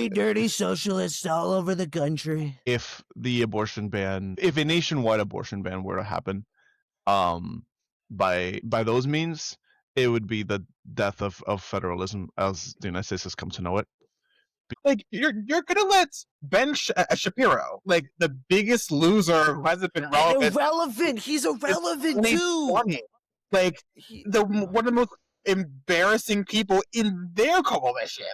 dirty socialists all over the country. If a nationwide abortion ban were to happen, by those means, it would be the death of federalism as the United States has come to know it. Like, you're gonna let Ben Shapiro, like the biggest loser who hasn't been relevant. Irrelevant. He's irrelevant too. Like one of the most embarrassing people in their coalition.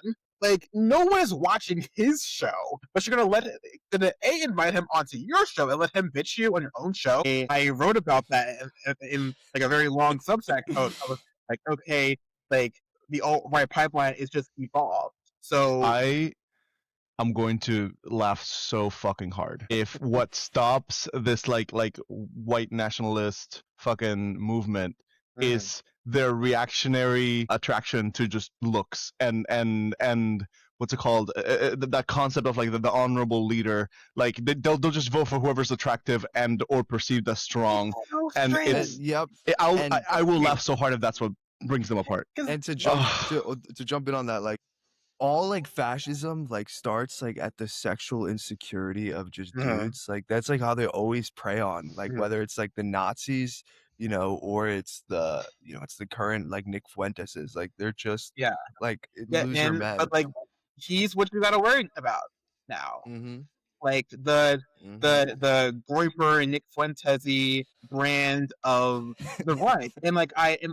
Like, no one is watching his show, but you're gonna invite him onto your show and let him bitch you on your own show. I wrote about that in like a very long Substack post. I was like, okay, like the alt-right pipeline is just evolved. So I'm going to laugh so fucking hard if what stops this like white nationalist fucking movement is their reactionary attraction to just looks and what's it called, that concept of like the honorable leader. Like they'll just vote for whoever's attractive and or perceived as strong, and it's I will laugh so hard if that's what brings them apart. And to jump in on that, like all like fascism like starts like at the sexual insecurity of just dudes. Like that's like how they always prey on, like whether it's like the Nazis, you know, or it's the, you know, it's the current like Nick Fuenteses. Like they're just like loser men. But like he's what you gotta worry about now. Like the Groyper and Nick Fuentes brand of the right, and like I'm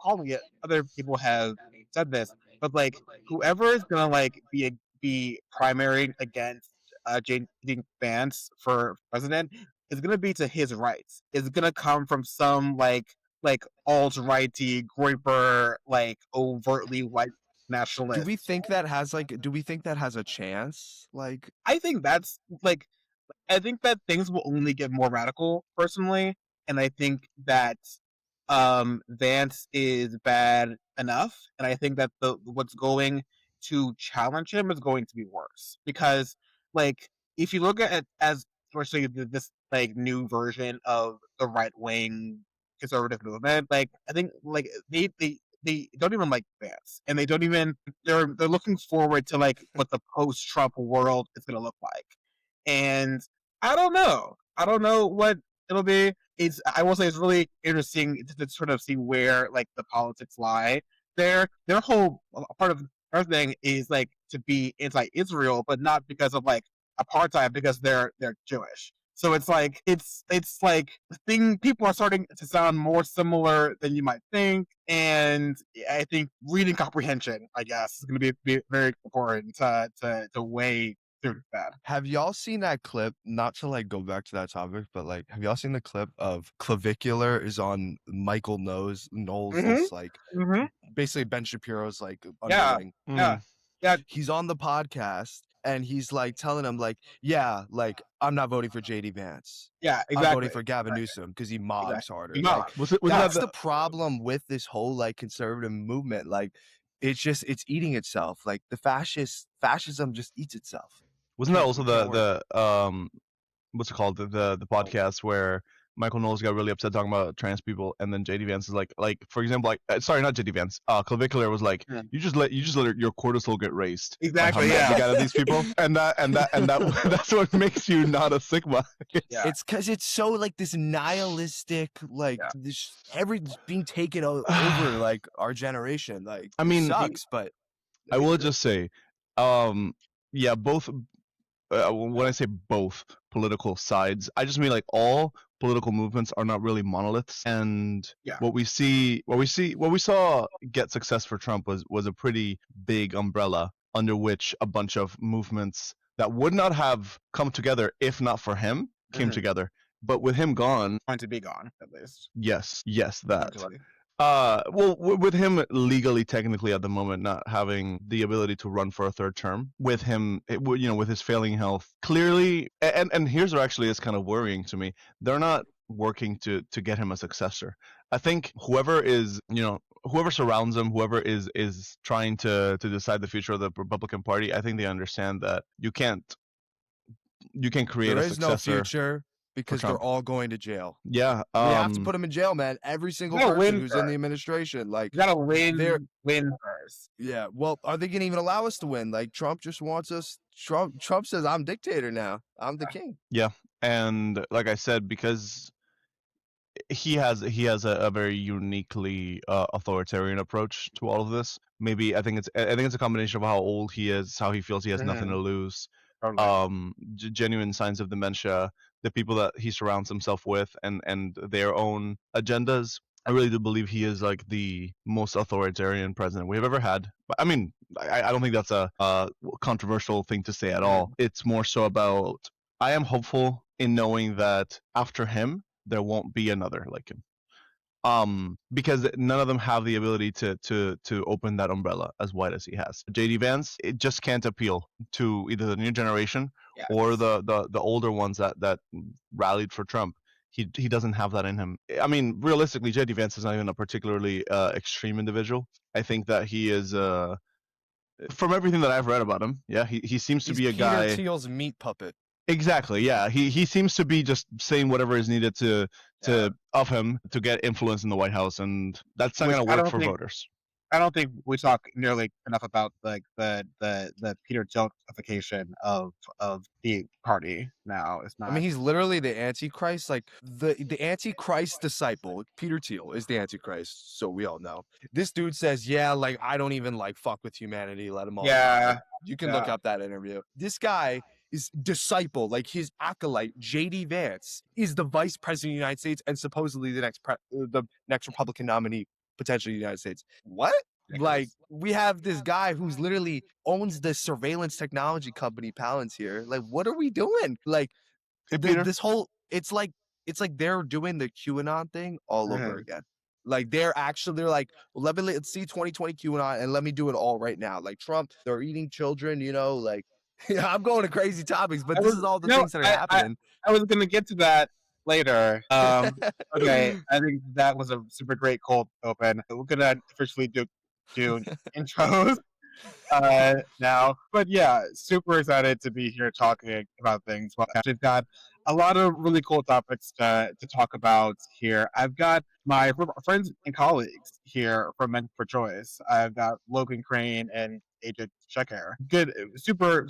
calling it. Other people have said this, but like whoever is gonna like be primary against J.D. Vance for president is gonna be to his rights. It's gonna come from some like alt-righty Groyper, like overtly white nationalist. Do we think that has a chance? Like, I think that things will only get more radical, personally, and I think that Vance is bad enough, and I think that what's going to challenge him is going to be worse, because like if you look at it as especially this like new version of the right wing conservative movement, like I think like they don't even like Vance, and they're looking forward to like what the post-Trump world is going to look like. And I don't know what it'll be. I will say it's really interesting to sort of see where like the politics lie there. Their whole part of their thing is like to be anti-Israel, but not because of like apartheid, because they're Jewish. So it's like people are starting to sound more similar than you might think, and I think reading comprehension, I guess, is going to be very important to weigh through that. Have y'all seen that clip? Not to like go back to that topic, but like, have y'all seen the clip of Clavicular is on Michael Knowles' like basically Ben Shapiro's like underling. Yeah. He's on the podcast. And he's like telling him like, yeah, like I'm not voting for J.D. Vance. Yeah, exactly. I'm voting for Gavin Newsom because he mobs harder. Like, that's the problem with this whole like conservative movement. Like it's eating itself. Like the fascism just eats itself. Wasn't that also the what's it called, the podcast where Michael Knowles got really upset talking about trans people, and then JD Vance is like for example, like sorry, not JD Vance, Clavicular was like, you just let your cortisol get raised. Exactly. You got these people, and that's what makes you not a Sigma. It's because it's so like this nihilistic, like this everything's being taken over like our generation. Like I mean, it sucks, but I will just say, both. When I say both political sides, I just mean like all political movements are not really monoliths, and what we saw get success for Trump was a pretty big umbrella under which a bunch of movements that would not have come together if not for him came together. But with him gone, going to be gone at least. Yes, that. Well, with him legally, technically at the moment, not having the ability to run for a third term, with him, with his failing health, clearly, and here's what actually is kind of worrying to me: they're not working to get him a successor. I think whoever surrounds him, whoever is trying to decide the future of the Republican Party, I think they understand that you can't create a successor. There is no future because they're Trump. all going to jail. Yeah, We have to put them in jail, man. Every single gotta person win who's in the first. administration, like, You gotta they're win first. yeah. Well, are they gonna even allow us to win? Like, Trump just wants us. Trump says I'm dictator now. I'm the king. yeah, and like I said, because he has a very uniquely authoritarian approach to all of this. Maybe I think it's a combination of how old he is, how he feels he has nothing to lose, Totally. genuine signs of dementia, the people that he surrounds himself with, and their own agendas. I really do believe he is like the most authoritarian president we have ever had. But I mean, I don't think that's a controversial thing to say at all. It's more so about I am hopeful in knowing that after him there won't be another like him. Because none of them have the ability to open that umbrella as wide as he has. JD Vance, it just can't appeal to either the new generation or the older ones that rallied for Trump. He doesn't have that in him. I mean, realistically, JD Vance is not even a particularly extreme individual. I think that he is from everything that I've read about him, yeah, he seems to He's be a Peter guy. Thiel's meat puppet. Exactly, yeah. He seems to be just saying whatever is needed to of him to get influence in the White House, and that's not Which going to work for voters. I don't think we talk nearly enough about like the Peter Thielification of the party now. It's not. I mean, he's literally the Antichrist. Like the Antichrist disciple, Peter Thiel, is the Antichrist. So we all know. This dude says, "Yeah, like I don't even like fuck with humanity. Let him all." Yeah, you can look up that interview. This guy is disciple, like his acolyte, JD Vance, is the vice president of the United States and supposedly the next Republican nominee potentially in the United States. What? Like, we have this guy who's literally owns the surveillance technology company Palantir. Like, what are we doing? Like, Hey, Peter. this whole it's like they're doing the QAnon thing all over again. Like they're like, well, let's see 2020 QAnon and let me do it all right now. Like Trump, they're eating children, like I'm going to crazy topics, but this is all the things that are happening. I was gonna get to that later. Okay, I think that was a super great cold open. We're gonna officially do intros now, but yeah, super excited to be here talking about things. Well, we've got a lot of really cool topics to talk about here. I've got my friends and colleagues here from Men for Choice. I've got Logan, Craine, and Agent Seker. Good, super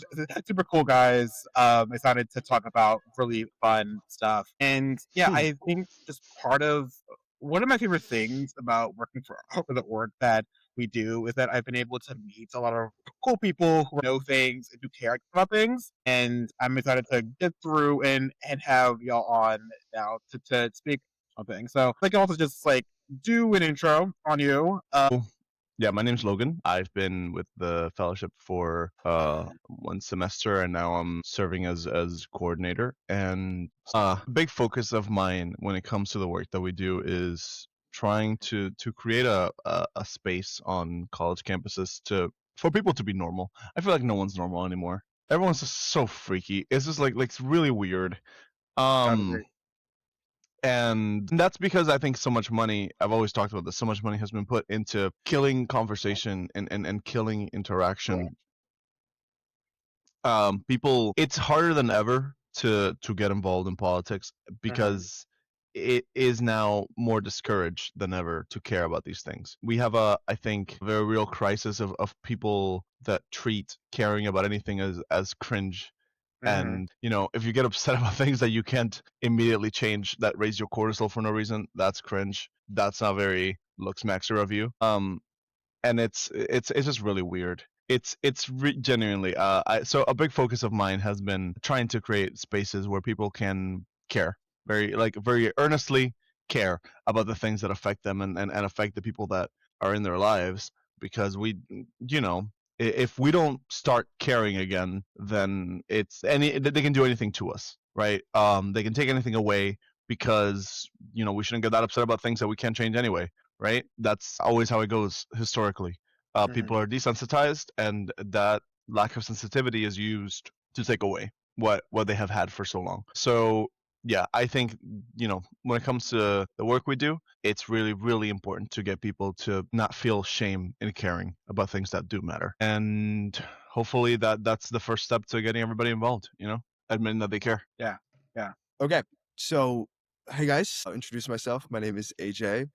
cool guys. Excited to talk about really fun stuff. And yeah, I think just part of one of my favorite things about working for the org that we do is that I've been able to meet a lot of cool people who know things and who care about things. And I'm excited to get through and have y'all on now to speak on things. So I can also just like do an intro on you. Yeah, my name's Logan. I've been with the fellowship for 1 semester, and now I'm serving as coordinator. And a big focus of mine when it comes to the work that we do is trying to create a space on college campuses for people to be normal. I feel like no one's normal anymore. Everyone's just so freaky. It's just like it's really weird. And that's because I think so much money, I've always talked about this, so much money has been put into killing conversation and killing interaction. People, it's harder than ever to get involved in politics because it is now more discouraged than ever to care about these things. We have I think, a very real crisis of people that treat caring about anything as cringe. And if you get upset about things that you can't immediately change, that raise your cortisol for no reason, that's cringe. That's not very looks maxer of you. And it's just really weird. It's genuinely so a big focus of mine has been trying to create spaces where people can care very earnestly care about the things that affect them and affect the people that are in their lives, because if we don't start caring again, then they can do anything to us, right? They can take anything away, because we shouldn't get that upset about things that we can't change anyway, right? That's always how it goes historically. People are desensitized, and that lack of sensitivity is used to take away what they have had for so long. So yeah, I think when it comes to the work we do, it's really, really important to get people to not feel shame in caring about things that do matter. And hopefully that's the first step to getting everybody involved, admitting that they care. Yeah. Okay. So, hey guys, I'll introduce myself. My name is AJ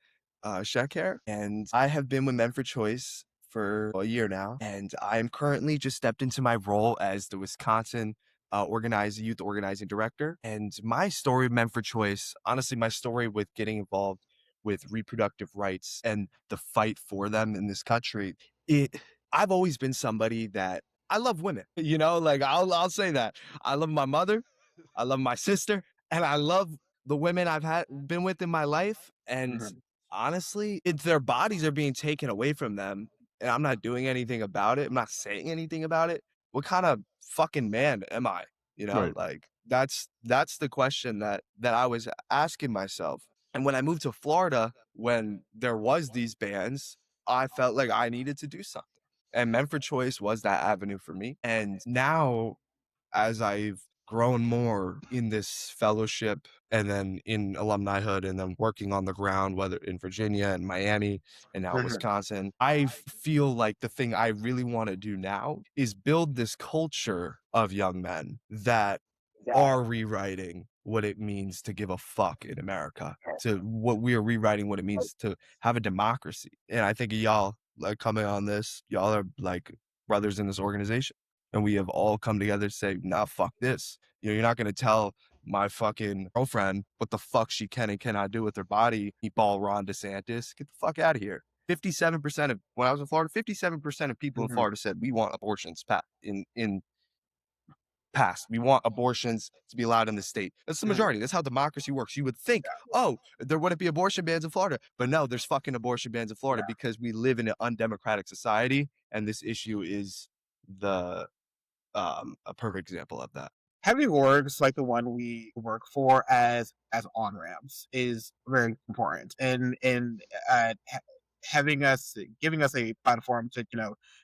Seker, and I have been with Men for Choice for a year now. And I am currently just stepped into my role as the Wisconsin youth organizing director. And my story, Men for Choice, honestly, my story with getting involved with reproductive rights and the fight for them in this country, I've always been somebody that I love women. Like I'll say that I love my mother, I love my sister, and I love the women I've been with in my life. And honestly, it's their bodies are being taken away from them, and I'm not doing anything about it. I'm not saying anything about it. What kind of fucking man am I? Right. Like that's the question that I was asking myself. And when I moved to Florida, when there was these bans, I felt like I needed to do something. And Men for Choice was that avenue for me. And now, as I've grown more in this fellowship and then in alumnihood and then working on the ground, whether in Virginia and Miami and now Wisconsin, I feel like the thing I really want to do now is build this culture of young men that are rewriting what it means to give a fuck in America, to what we are rewriting what it means to have a democracy. And I think y'all like coming on this, y'all are like brothers in this organization. And we have all come together to say, nah, fuck this. You're not going to tell my fucking girlfriend what the fuck she can and cannot do with her body. Meatball Ron DeSantis, get the fuck out of here. 57% of, when I was in Florida, 57% of people in Florida said we want abortions passed. We want abortions to be allowed in the state. That's the majority. That's how democracy works. You would think, oh, there wouldn't be abortion bans in Florida. But no, there's fucking abortion bans in Florida because we live in an undemocratic society. And this issue is a perfect example of that. Having orgs like the one we work for as on ramps is very important, and giving us a platform to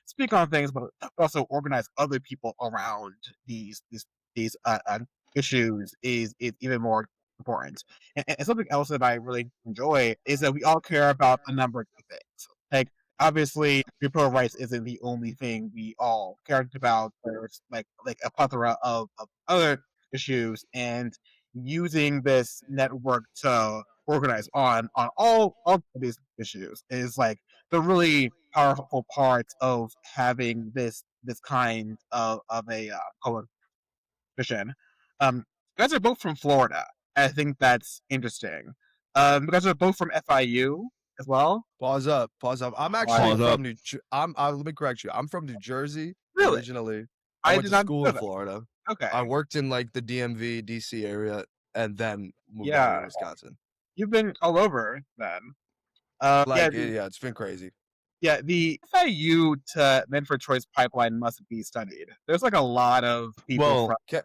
speak on things, but also organize other people around these issues is even more important. And something else that I really enjoy is that we all care about a number of things. Like, obviously, reproductive rights isn't the only thing we all care about. There's like a plethora of other issues, and using this network to organize on all of these issues is like the really powerful part of having this kind of a coalition. You guys are both from Florida. I think that's interesting. You guys are both from FIU as well. Pause up. I'm actually Pause up. from let me correct you. I'm from New Jersey Really? originally. I I went did to not school know in that. Florida. Okay. I worked in like the DMV, DC area, and then moved Yeah. down to Wisconsin. You've been all over then. It's been crazy. Yeah, the FIU to Men for Choice pipeline must be studied. There's like a lot of people Well, from.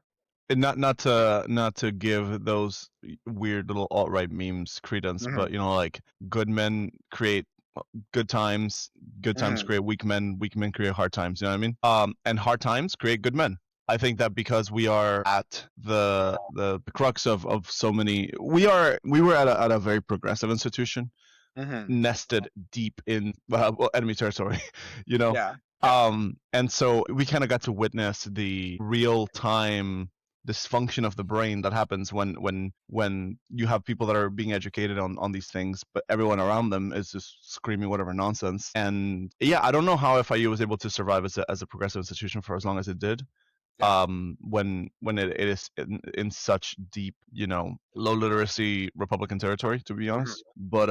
and not to give those weird little alt-right memes credence, but like good men create good times create weak men create hard times, you know what I mean? And hard times create good men. I think that because we are at the crux of so many, we were at a very progressive institution, nested deep in enemy territory, you know. Yeah. And so we kind of got to witness the real time dysfunction of the brain that happens when you have people that are being educated on these things, but everyone around them is just screaming whatever nonsense. And yeah, I don't know how FIU was able to survive as a progressive institution for as long as it did. When it is in such deep, low literacy Republican territory, to be honest. But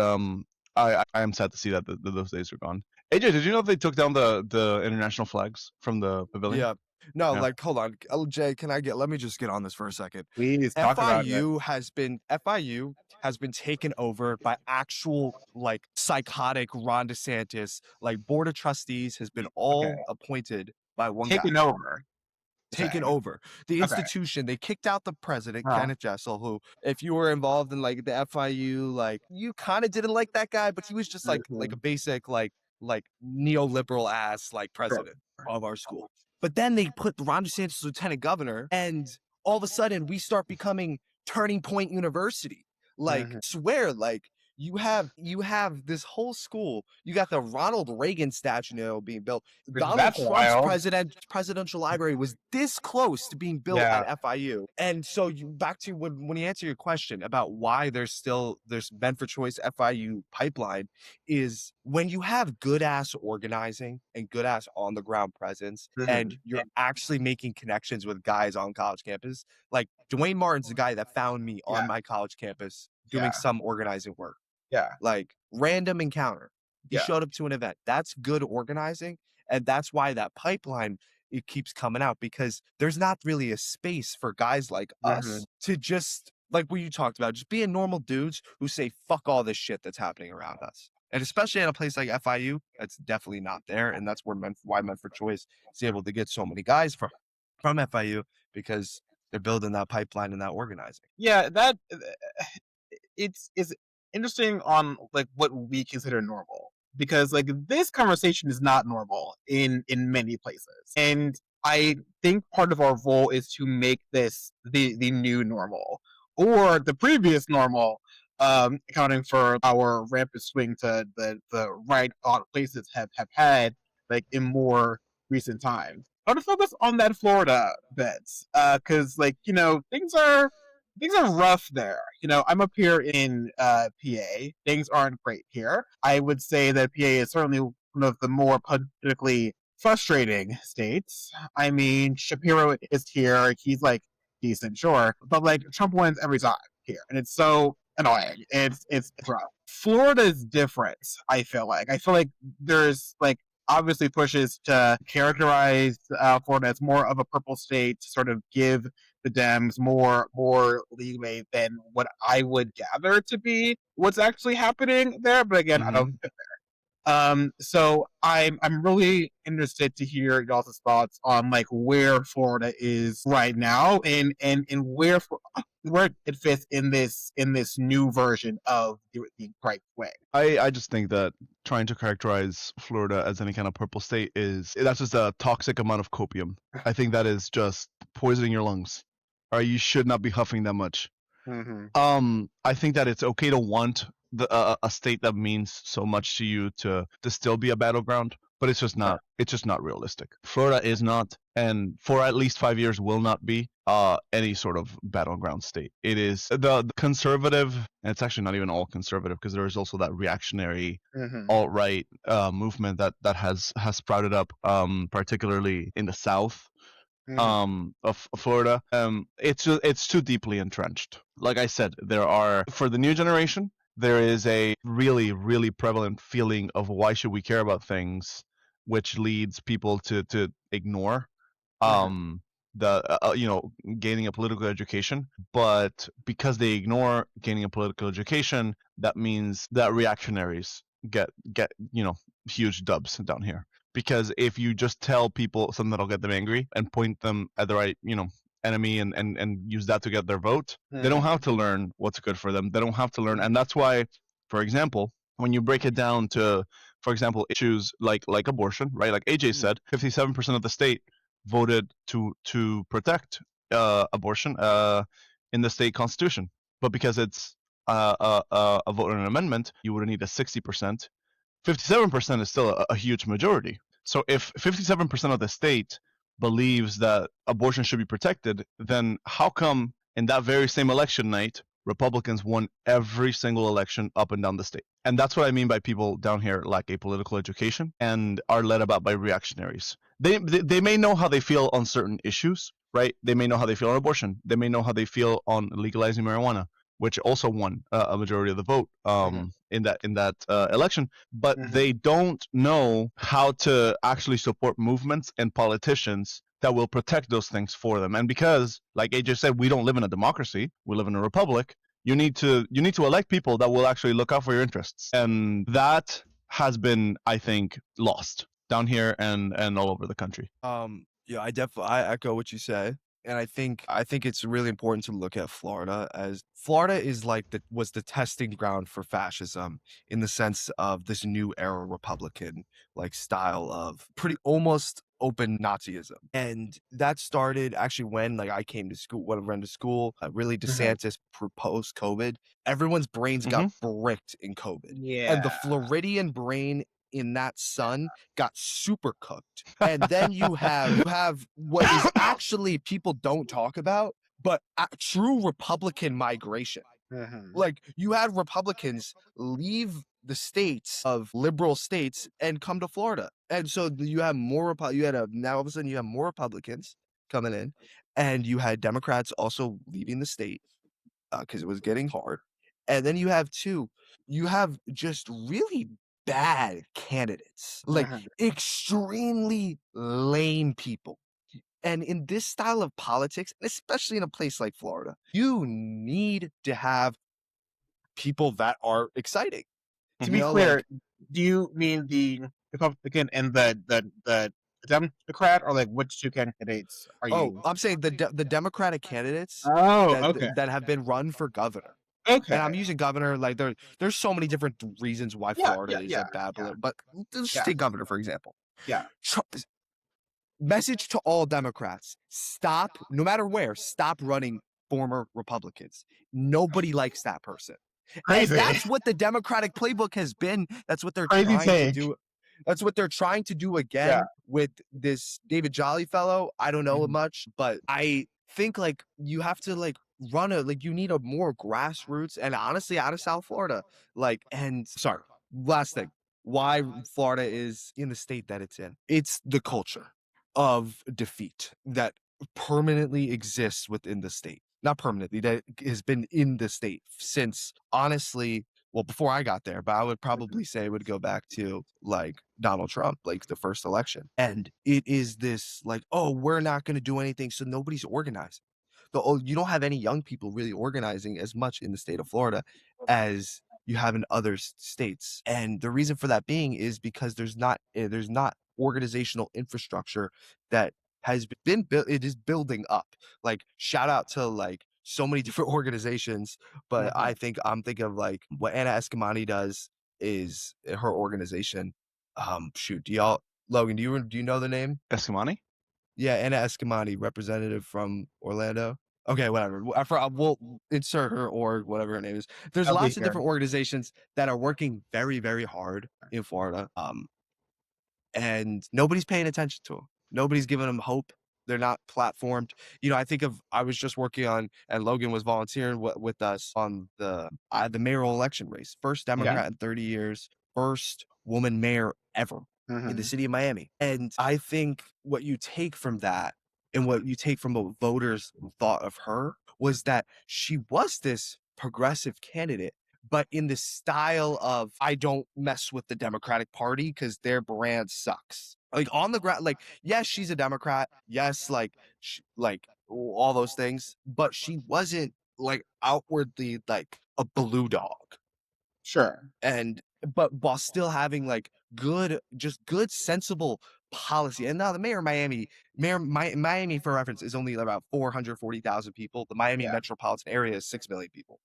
I am sad to see that those days are gone. AJ, did you know they took down the international flags from the pavilion? Yeah. No, Yeah. like hold on. Jay, let me just get on this for a second. Please talk about it. FIU has been taken over by actual like psychotic Ron DeSantis. Like board of trustees has been all appointed by one guy. Taken over the institution. They kicked out the president, Kenneth Jessel, who, if you were involved in like the FIU, like you kind of didn't like that guy, but he was just like a basic like neoliberal ass like president of our school. But then they put Ron DeSantis as lieutenant governor, and all of a sudden we start becoming Turning Point University. Like, swear, like you have this whole school. You got the Ronald Reagan statue now being built. Donald That's Trump's wild. presidential library was this close to being built Yeah. at FIU. And so you back to when you answer your question about why there's meant for choice FIU pipeline is when you have good ass organizing and good ass on the ground presence and you're actually making connections with guys on college campus. Like Dwayne Martin's the guy that found me on my college campus doing some organizing work. Yeah. Like random encounter. He Yeah. showed up to an event. That's good organizing. And that's why that pipeline, it keeps coming out because there's not really a space for guys like us to just, like what you talked about, just being normal dudes who say, fuck all this shit that's happening around us. And especially in a place like FIU, that's definitely not there. And that's why Meant for Choice is able to get so many guys from FIU because they're building that pipeline and that organizing. Yeah, that it's interesting on like what we consider normal because like this conversation is not normal in many places, and I think part of our role is to make this the new normal or the previous normal, accounting for our rampant swing to the right odd places have had like in more recent times. I want to focus on that Florida bit, because like things are rough there. I'm up here in PA. Things aren't great here. I would say that PA is certainly one of the more politically frustrating states. I mean, Shapiro is here. He's like decent, sure, but like Trump wins every time here, and it's so annoying. It's rough. Florida is different. I feel like there's like obviously pushes to characterize Florida as more of a purple state to sort of give the Dems more leeway than what I would gather to be what's actually happening there. But again, I don't get there. So I'm really interested to hear y'all's thoughts on like where Florida is right now and where it fits in this new version of the right way. I just think that trying to characterize Florida as any kind of purple state that's just a toxic amount of copium. I think that is just poisoning your lungs. Or you should not be huffing that much. I think that it's okay to want a state that means so much to you to still be a battleground, but it's just not realistic. Florida is not, and for at least 5 years will not be any sort of battleground state. It is the conservative, and it's actually not even all conservative because there is also that reactionary alt-right movement that has sprouted up, particularly in the South of Florida. It's too deeply entrenched. Like I said, for the new generation, there is a really, really prevalent feeling of why should we care about things, which leads people to ignore gaining a political education. But because they ignore gaining a political education, that means that reactionaries get huge dubs down here. Because if you just tell people something that'll get them angry and point them at the right enemy and use that to get their vote, they don't have to learn what's good for them. They don't have to learn, and that's why, for example, when you break it down to, for example, issues like abortion, right? Like AJ said, 57% of the state voted to protect abortion in the state constitution, but because it's a vote on an amendment, you would need a 60%. 57% is still a huge majority. So if 57% of the state believes that abortion should be protected, then how come in that very same election night, Republicans won every single election up and down the state? And that's what I mean by people down here lack a political education and are led about by reactionaries. They may know how they feel on certain issues, right? They may know how they feel on abortion. They may know how they feel on legalizing marijuana, which also won a majority of the vote in that election, but they don't know how to actually support movements and politicians that will protect those things for them. And because, like AJ said, we don't live in a democracy, we live in a republic. You need to elect people that will actually look out for your interests, and that has been, I think, lost down here and all over the country. Yeah, I echo what you say. And I think it's really important to look at Florida as Florida is was the testing ground for fascism in the sense of this new era Republican like style of pretty almost open Nazism. And that started actually when like I came to school, when I went to school, really DeSantis proposed COVID. Everyone's brains got bricked in COVID. Yeah. And the Floridian brain in that sun got super cooked. And then you have what is actually people don't talk about, but true Republican migration. Like you had Republicans leave the states of liberal states and come to Florida, and so you have more. Now all of a sudden you have more Republicans coming in, and you had Democrats also leaving the state because it was getting hard. And then you have just really bad candidates, like extremely lame people. And in this style of politics, especially in a place like Florida, you need to have people that are exciting. To be clear, do you mean the Republican and the Democrat, or like which two candidates are you? Oh, I'm saying the Democratic candidates that have been run for governor. Okay. And I'm using governor like there's so many different reasons why Florida is a bad but let's just take governor for example. Yeah. Message to all Democrats: stop, no matter where, stop running former Republicans. Nobody likes that person. Crazy. And that's what the Democratic playbook has been. That's what they're Crazy trying take. to do. That's what they're trying to do again with this David Jolly fellow. I don't know much, but I think like you have to like you need a more grassroots, and honestly out of South Florida. Last thing. Why Florida is in the state that it's in. It's the culture of defeat that permanently exists within the state. Not permanently, that has been in the state since, honestly, well, before I got there, but I would probably say it would go back to like Donald Trump, like the first election. And it is this like, oh, we're not going to do anything, so nobody's organizing. You don't have any young people really organizing as much in the state of Florida as you have in other states. And the reason for that being is because there's not organizational infrastructure that has been built. It is building up. Like shout out to like so many different organizations, but I'm thinking of like what Anna Eskamani does is her organization. Logan, do you know the name? Eskamani? Yeah, Anna Eskamani, representative from Orlando. Okay, whatever. We'll insert her or whatever her name is. There's lots of different organizations that are working very, very hard in Florida. And nobody's paying attention to them. Nobody's giving them hope. They're not platformed. I was just working on, and Logan was volunteering with us on the mayoral election race. First Democrat in 30 years, first woman mayor ever in the city of Miami. And I think what you take from that and what you take from what voters thought of her was that she was this progressive candidate, but in the style of, I don't mess with the Democratic Party because their brand sucks. Like on the ground, like, yes, she's a Democrat. Yes, like all those things, but she wasn't like outwardly like a blue dog. Sure. But while still having like good, sensible policy. And now the mayor of Miami, for reference, is only about 440,000 people. The Miami metropolitan area is 6 million people.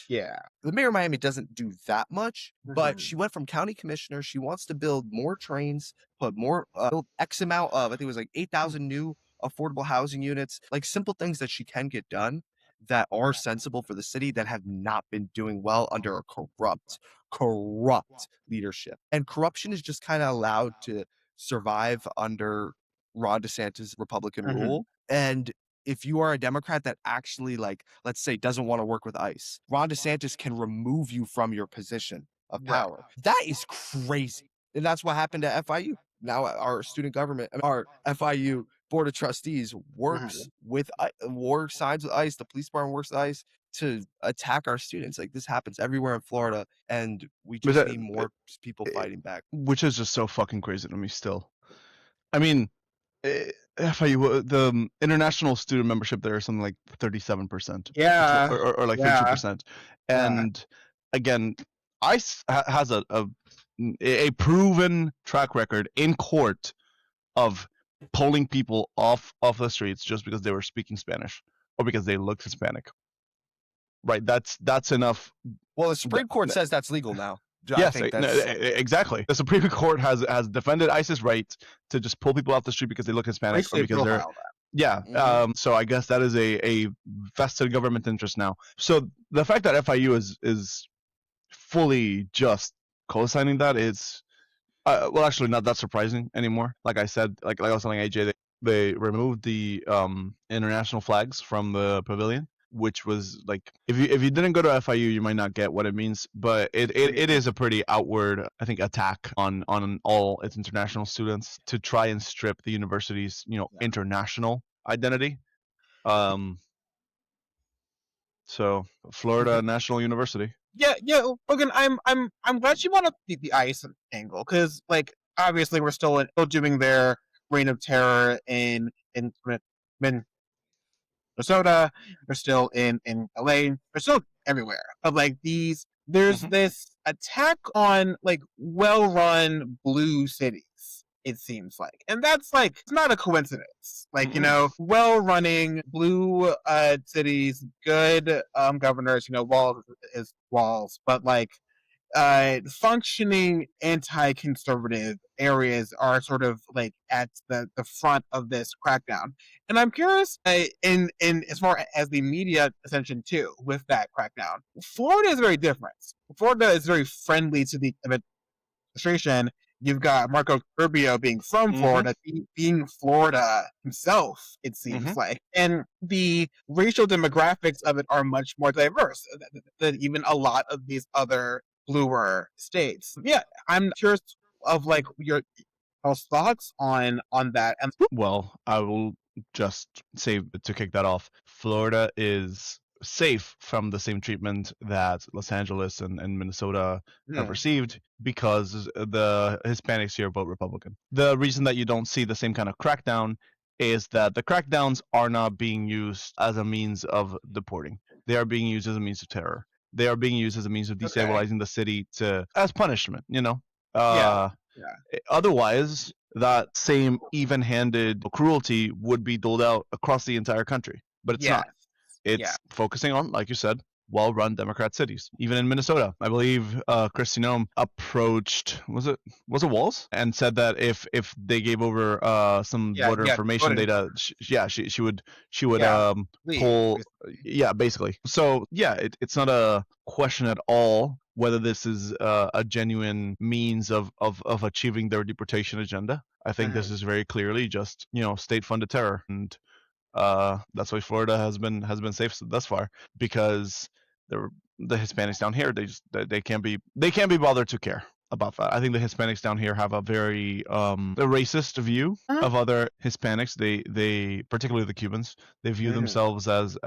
Yeah. The mayor of Miami doesn't do that much, but she went from county commissioner. She wants to build more trains, build X amount of, I think it was like 8,000 new affordable housing units, like simple things that she can get done that are sensible for the city that have not been doing well under a corrupt leadership. And corruption is just kind of allowed to survive under Ron DeSantis' Republican rule. And if you are a Democrat that actually, like, let's say, doesn't want to work with ICE, Ron DeSantis can remove you from your position of power. That is crazy. And that's what happened to FIU. Now our student government, our FIU board of trustees works sides with ICE. The police department works with ICE to attack our students. Like this happens everywhere in Florida, and we just need more people fighting back. Which is just so fucking crazy to me still. I mean, FIU, the international student membership there is something like 37%. Yeah. Or like 50%. And again, ICE has a proven track record in court of pulling people off the streets just because they were speaking Spanish or because they looked Hispanic. Right, that's enough. Well, the Supreme Court says that's legal now. I Yes, think no, that's exactly. The Supreme Court has defended ISIS' right to just pull people off the street because they look Hispanic or Racially because they're profile that. yeah. Mhm. So I guess that is a vested government interest now. So the fact that FIU is fully just co-signing that is well, actually not that surprising anymore. Like I said, like I was telling AJ, they removed the international flags from the pavilion, which was like if you didn't go to FIU, you might not get what it means, but it is a pretty outward, I think, attack on all its international students to try and strip the university's international identity. Um, so Florida National University. Yeah, Logan, I'm glad you brought up the ICE angle because, like, obviously we're still doing their reign of terror in Minnesota. They're still in LA. They're still everywhere. But like there's this attack on like well-run blue cities. It seems like, and that's like it's not a coincidence. Like well-running blue cities, good governors. Walls is walls, but like functioning anti-conservative areas are sort of like at the front of this crackdown. And I'm curious, in as far as the media attention too, with that crackdown, Florida is very different. Florida is very friendly to the administration. You've got Marco Rubio being from Florida, being Florida himself, it seems like. And the racial demographics of it are much more diverse than even a lot of these other bluer states. Yeah, I'm curious of like your thoughts on that. And Well, I will just say to kick that off, Florida is safe from the same treatment that Los Angeles and Minnesota have received because the Hispanics here vote Republican. The reason that you don't see the same kind of crackdown is that the crackdowns are not being used as a means of deporting. They are being used as a means of terror. They are being used as a means of destabilizing the city as punishment, Otherwise, that same even-handed cruelty would be doled out across the entire country, but it's not. It's focusing on, like you said, well-run Democrat cities. Even in Minnesota, I believe Kristi Noem approached was it Walz and said that if they gave over some voter information data, she would pull. Yeah, basically. So yeah, it's not a question at all whether this is a genuine means of achieving their deportation agenda. I think this is very clearly just state-funded terror, and that's why Florida has been safe thus far because the Hispanics down here they can't be bothered to care about that. I think the Hispanics down here have a very a racist view of other Hispanics. They particularly the Cubans, they view themselves as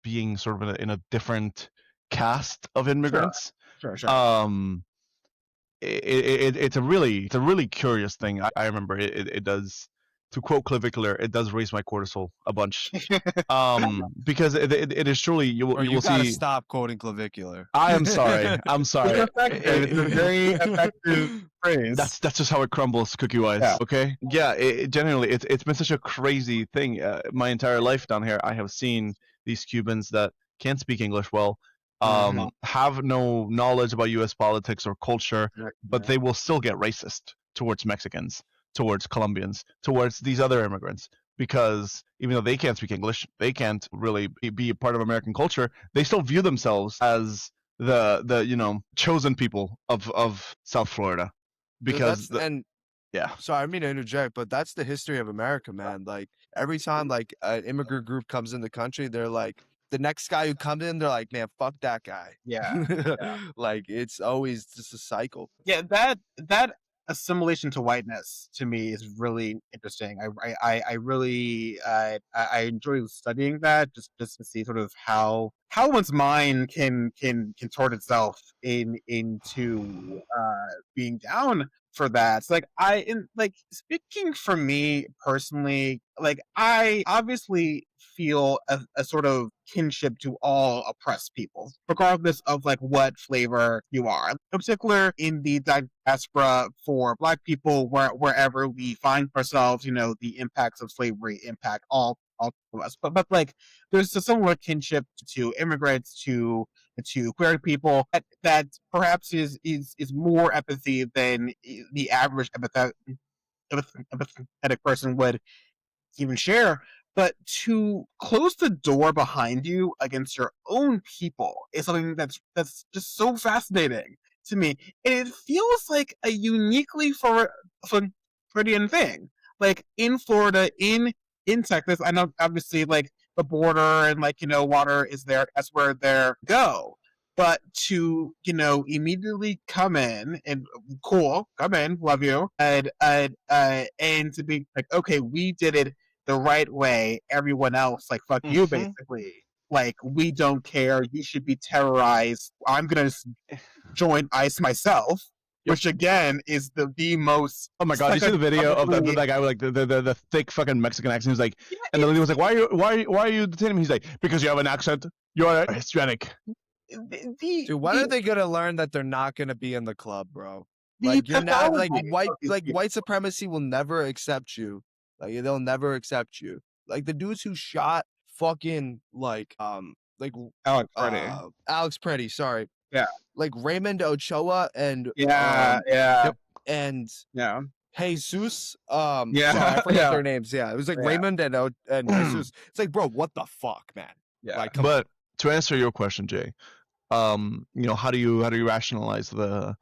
being sort of in a different caste of immigrants. Sure. It's a really curious thing. I remember it does, to quote Clavicular, it does raise my cortisol a bunch. Because it is truly you will gotta see. stop quoting Clavicular. I am sorry. I'm sorry. It's a very effective phrase. That's just how it crumbles, cookie wise. Yeah. Okay. Yeah. Generally, it's been such a crazy thing. My entire life down here, I have seen these Cubans that can't speak English well, have no knowledge about U.S. politics or culture, but they will still get racist towards Mexicans, towards Colombians, towards these other immigrants, because even though they can't speak English, they can't really be a part of American culture. They still view themselves as the chosen people of South Florida, because sorry, I mean to interject, but that's the history of America, man. Like every time like an immigrant group comes in the country, they're like, the next guy who comes in, they're like, man, fuck that guy. Like it's always just a cycle. Yeah, that assimilation to whiteness to me is really interesting. I really I enjoy studying that just to see sort of how one's mind can contort itself into being down for that. It's like speaking for me personally, like I obviously feel a sort of kinship to all oppressed people, regardless of like what flavor you are. In particular, in the diaspora for Black people, wherever we find ourselves, the impacts of slavery impact all all of us, but like there's a similar kinship to immigrants, to queer people that perhaps is more empathy than the average empathetic person would even share. But to close the door behind you against your own people is something that's just so fascinating to me. And it feels like a uniquely Floridian thing. Like in Florida, in Texas, I know obviously like the border and like water is there. That's where they go. But to immediately come in and cool, come in, love you, and to be like, okay, we did it the right way. Everyone else, like, fuck you, basically. Like, we don't care. You should be terrorized. I'm gonna join ICE myself, which again is the most. Oh my god! You see the video of that guy with like the thick fucking Mexican accent? He's like, Yeah, and the lady was like, why are you detaining him? He's like, because you have an accent. You're Hispanic. Dude, when are they gonna learn that they're not gonna be in the club, bro? Like you're not like white supremacy will never accept you. Like they'll never accept you. Like the dudes who shot fucking like Alex Pretty, sorry. Yeah. Like Raymond Ochoa and and Jesus. Sorry, I forget their names. Yeah, it was like Raymond and Jesus. It's like, bro, what the fuck, man? Yeah. Like, but to answer your question, Jay, how do you rationalize the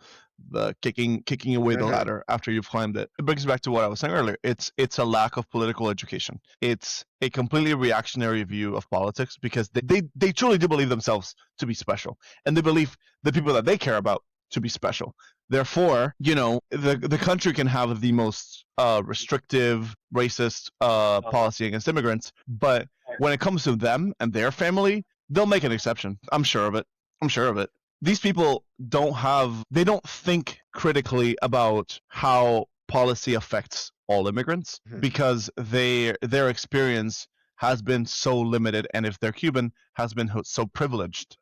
kicking away the ladder after you've climbed it? It brings back to what I was saying earlier. It's a lack of political education. It's a completely reactionary view of politics because they truly do believe themselves to be special, and they believe the people that they care about to be special. Therefore, the country can have the most restrictive, racist policy against immigrants, but when it comes to them and their family, they'll make an exception. I'm sure of it. These people don't think critically about how policy affects all immigrants because their experience has been so limited, and if they're Cuban, has been so privileged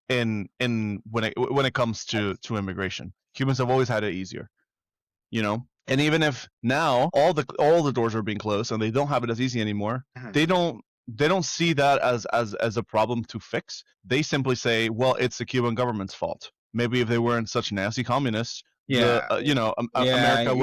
in when it comes to immigration. Cubans have always had it easier, and even if now all the doors are being closed and they don't have it as easy anymore, they don't see that as a problem to fix. They simply say, well, it's the Cuban government's fault. Maybe if they weren't such nasty communists, America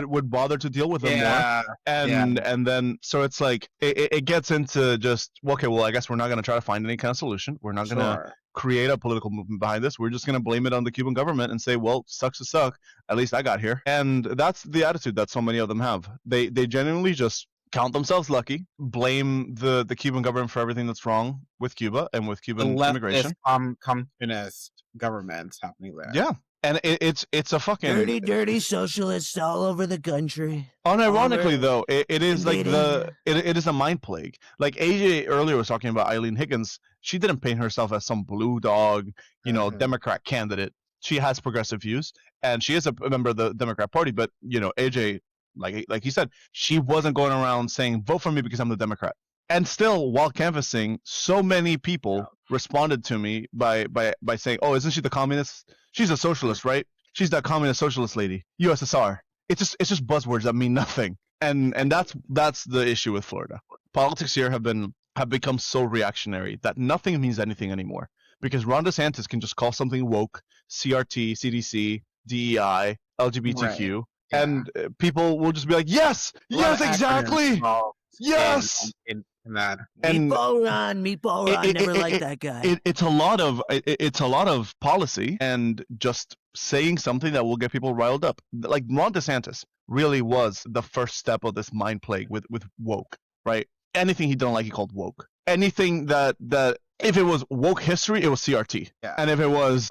would bother to deal with them more. And then so it's like it gets into just, okay, well, I guess we're not going to try to find any kind of solution. We're not going to create a political movement behind this. We're just going to blame it on the Cuban government and say, well, sucks to suck. At least I got here. And that's the attitude that so many of them have. They genuinely just count themselves lucky, blame the Cuban government for everything that's wrong with Cuba and with Cuban immigration. Communist governments happening there. Yeah. And it's a fucking dirty socialists all over the country. Unironically, though, it is like it is a mind plague. Like AJ earlier was talking about Eileen Higgins. She didn't paint herself as some blue dog, Democrat candidate. She has progressive views, and she is a member of the Democrat Party. But AJ, like he said, she wasn't going around saying vote for me because I'm the Democrat. And still, while canvassing, so many people responded to me by saying, "Oh, isn't she the communist? She's a socialist, right? She's that communist socialist lady, USSR." It's just buzzwords that mean nothing. And that's the issue with Florida. Politics here have become so reactionary that nothing means anything anymore. Because Ron DeSantis can just call something woke, CRT, CDC, DEI, LGBTQ, and people will just be like, "Yes, exactly, yes." In that. Meatball Ron, never liked that guy. It's a lot of policy and just saying something that will get people riled up. Like Ron DeSantis really was the first step of this mind plague with woke, right? Anything he don't like, he called woke. Anything that if it was woke history, it was CRT. Yeah. And if it was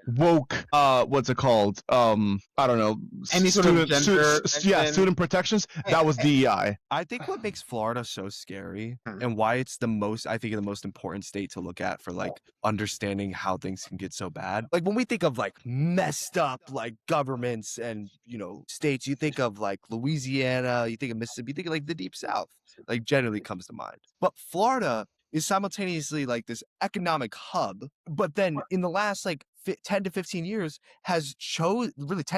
woke, what's it called? I don't know. Any sort of gender, student protections. That was DEI. I think what makes Florida so scary and why it's the most important state to look at for like understanding how things can get so bad. Like when we think of like messed up like governments and states, you think of like Louisiana, you think of Mississippi, you think of like the Deep South. Like generally comes to mind. But Florida is simultaneously like this economic hub, but then in the last like 10 to 15 years has 10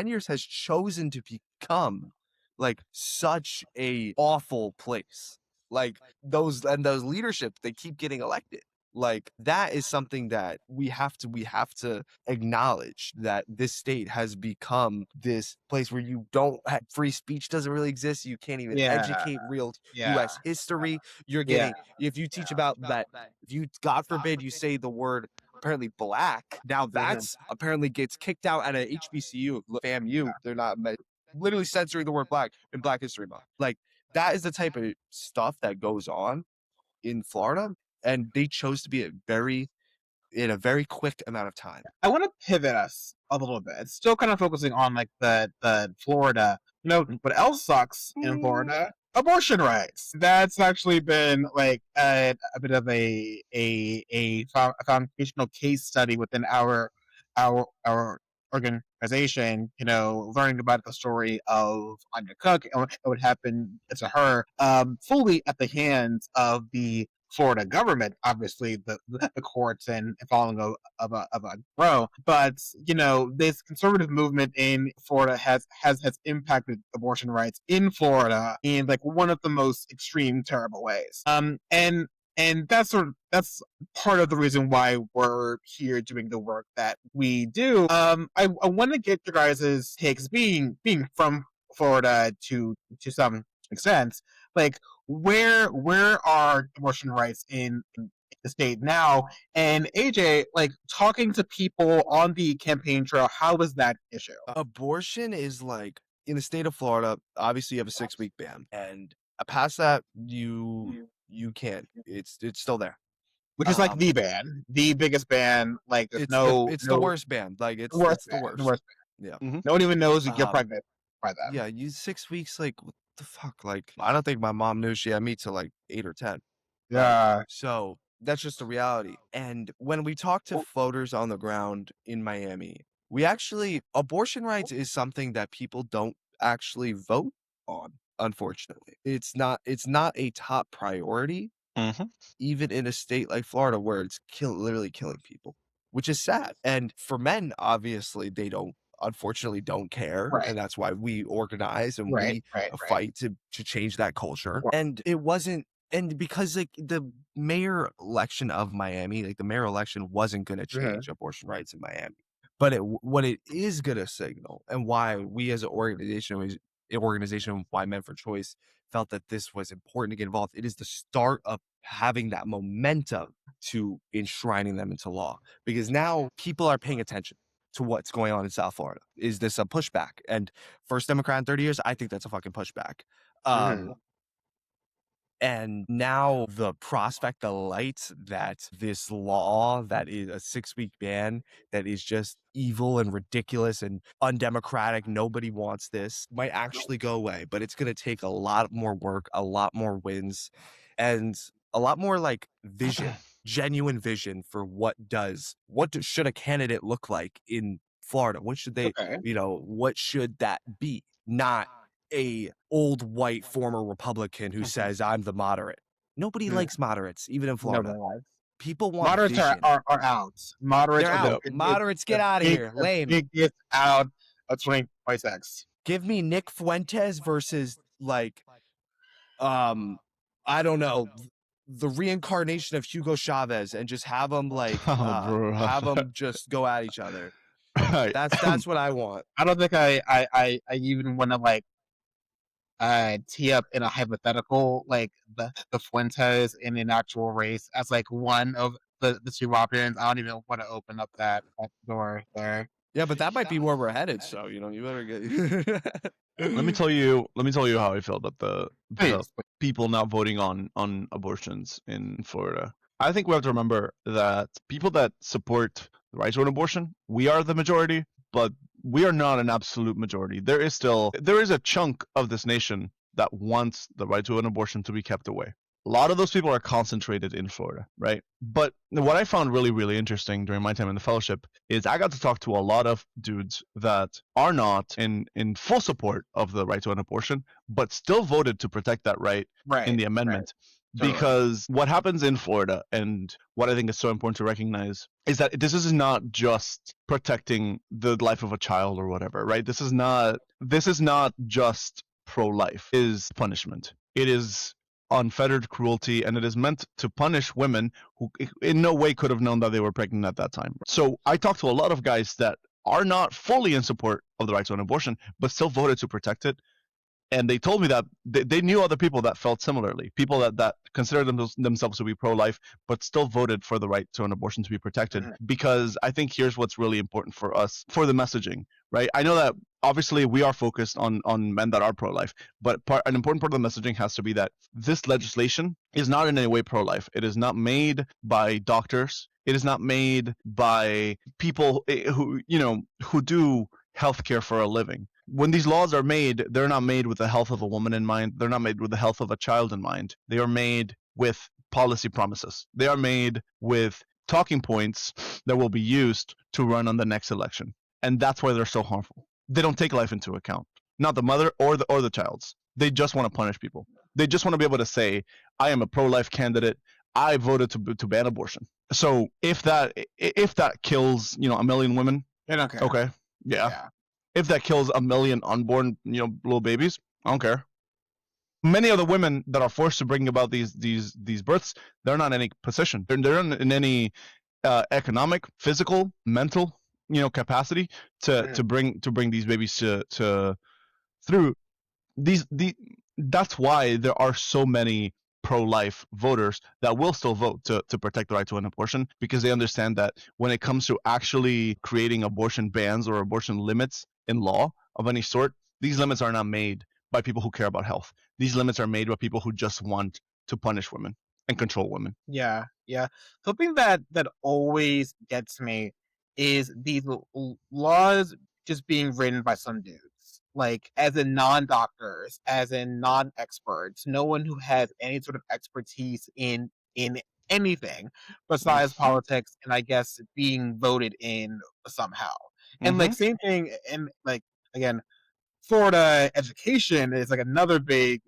years has chosen to become like such a awful place. Like those leadership, they keep getting elected. Like that is something that we have to acknowledge, that this state has become this place where you don't have, free speech doesn't really exist. You can't even educate real U.S. history. You're getting, if you teach about that, if you, God forbid, you say the word apparently black, now that's apparently gets kicked out at a HBCU, FAMU. They're not literally censoring the word black in Black History Month. Like that is the type of stuff that goes on in Florida, and they chose to be in a very quick amount of time. I want to pivot us a little bit. It's still kind of focusing on like the Florida. You know what else sucks in Florida? Abortion rights. That's actually been like a bit of a foundational case study within our organization. You know, learning about the story of Anya Cook and what happened to her, fully at the hands of the Florida government, obviously the courts and following of a row. But you know, this conservative movement in Florida has impacted abortion rights in Florida in like one of the most extreme, terrible ways. And that's part of the reason why we're here doing the work that we do. I want to get your guys' takes, being from Florida to some extent, like where are abortion rights in the state now? And AJ, like talking to people on the campaign trail, how was that issue? Abortion is like in the state of Florida, obviously you have a 6-week ban, and past that you can't. It's still there. Which is like the ban, the biggest ban. Like there's the worst ban. Like it's the worst. The worst ban. Yeah. Mm-hmm. No one even knows you're pregnant by that. Yeah, you 6 weeks. Like what the fuck? Like I don't think my mom knew she had me till like 8 or 10. Yeah. So that's just the reality. And when we talk to voters on the ground in Miami, abortion rights is something that people don't actually vote on. Unfortunately, it's not a top priority, even in a state like Florida where it's literally killing people, which is sad. And for men, obviously, they unfortunately don't care, and that's why we organize and we fight to change that culture. And it wasn't. And because like the mayor election of Miami, like the mayor election wasn't going to change abortion rights in Miami, but what it is going to signal, and why we as an organization, why Men for Choice felt that this was important to get involved, it is the start of having that momentum to enshrining them into law, because now people are paying attention to what's going on in South Florida. Is this a pushback? And first Democrat in 30 years, I think that's a fucking pushback. And now the prospect, the light that this law that is a 6-week ban that is just evil and ridiculous and undemocratic, nobody wants this, might actually go away. But it's going to take a lot more work, a lot more wins, and a lot more like vision, genuine vision for what should a candidate look like in Florida? What should they, what should that be? Not a old white former Republican who says I'm the moderate. Nobody likes moderates, even in Florida. People want moderates vision. are out. Moderates They're out. Moderates get out of here. Lame. Get out of 2026. Give me Nick Fuentes versus like, I don't know, the reincarnation of Hugo Chavez, and just have them like have them just go at each other. That's what I want. I don't think I even want to like tee up in a hypothetical like the Fuentes in an actual race as like one of the two options. I don't even want to open up that door there. Yeah, but that might be where we're headed. So you better get. Let me tell you how I feel about the people now voting on abortions in Florida. I think we have to remember that people that support the right to an abortion, we are the majority, but we are not an absolute majority. There is a chunk of this nation that wants the right to an abortion to be kept away. A lot of those people are concentrated in Florida, right? But what I found really, really interesting during my time in the fellowship is I got to talk to a lot of dudes that are not in full support of the right to an abortion, but still voted to protect that right in the amendment. Totally. Because what happens in Florida, and what I think is so important to recognize, is that this is not just protecting the life of a child or whatever, right? This is not just pro-life. It is punishment. It is unfettered cruelty, and it is meant to punish women who in no way could have known that they were pregnant at that time. So I talked to a lot of guys that are not fully in support of the right to an abortion, but still voted to protect it. And they told me that they knew other people that felt similarly, people that consider themselves to be pro-life, but still voted for the right to an abortion to be protected. Because I think here's what's really important for us, for the messaging, right? I know that obviously we are focused on men that are pro-life, but an important part of the messaging has to be that this legislation is not in any way pro-life. It is not made by doctors. It is not made by people who do healthcare for a living. When these laws are made, they're not made with the health of a woman in mind. They're not made with the health of a child in mind. They are made with policy promises. They are made with talking points that will be used to run on the next election. And that's why they're so harmful. They don't take life into account. Not the mother or the child's. They just want to punish people. They just want to be able to say, I am a pro-life candidate. I voted to ban abortion. So if that kills, a million women, They don't care. okay. Yeah. If that kills a million unborn, little babies, I don't care. Many of the women that are forced to bring about these births, they're not in any position. They're not in any economic, physical, mental, capacity to bring these babies to through these. That's why there are so many pro-life voters that will still vote to protect the right to an abortion, because they understand that when it comes to actually creating abortion bans or abortion limits in law of any sort, these limits are not made by people who care about health. These limits are made by people who just want to punish women and control women. Yeah. Something that always gets me is these laws just being written by some dudes. Like, as in non-doctors, as in non-experts, no one who has any sort of expertise in anything besides politics, and I guess being voted in somehow. And like, same thing, and like, again, Florida education is like another big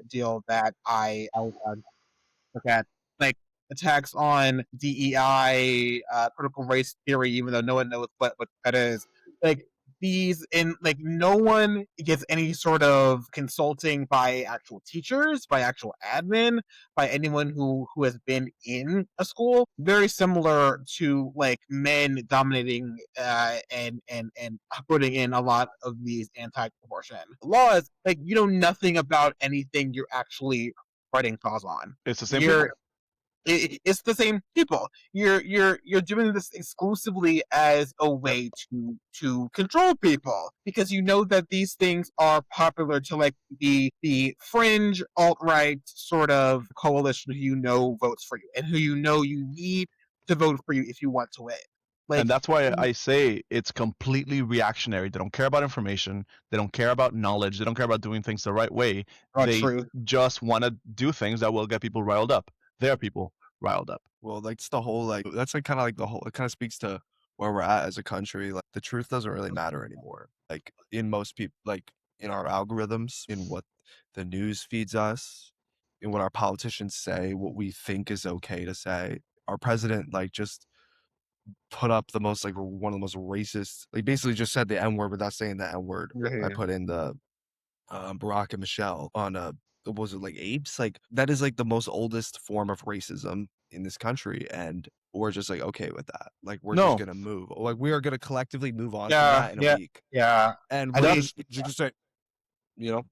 deal that I look at, like attacks on DEI, critical race theory, even though no one knows what that is. Like, these, and like, no one gets any sort of consulting by actual teachers, by actual admin, by anyone who has been in a school. Very similar to like men dominating and putting in a lot of these anti-abortion laws. Like, you know nothing about anything you're actually writing cause on. It's the same people. It's the same people. You're doing this exclusively as a way to control people, because you know that these things are popular to like the fringe alt-right sort of coalition who votes for you and who you need to vote for you if you want to win. Like, and that's why I say it's completely reactionary. They don't care about information. They don't care about knowledge. They don't care about doing things the right way. They just want to do things that will get people riled up. Their people riled up. Well, like, it's the whole, like, that's like kind of like the whole, it kind of speaks to where we're at as a country. Like, the truth doesn't really matter anymore. Like, in most people, like, in our algorithms, in what the news feeds us, in what our politicians say, what we think is okay to say. Our president, like, just put up the most, like, one of the most racist, like, basically just said the N-word without saying the N-word. I put in the Barack and Michelle on what was it, like, apes? Like, that is like the most oldest form of racism in this country, and we're just like okay with that. Like, we're just gonna move. Like, we are gonna collectively move on from that in a week. Yeah. And we just say,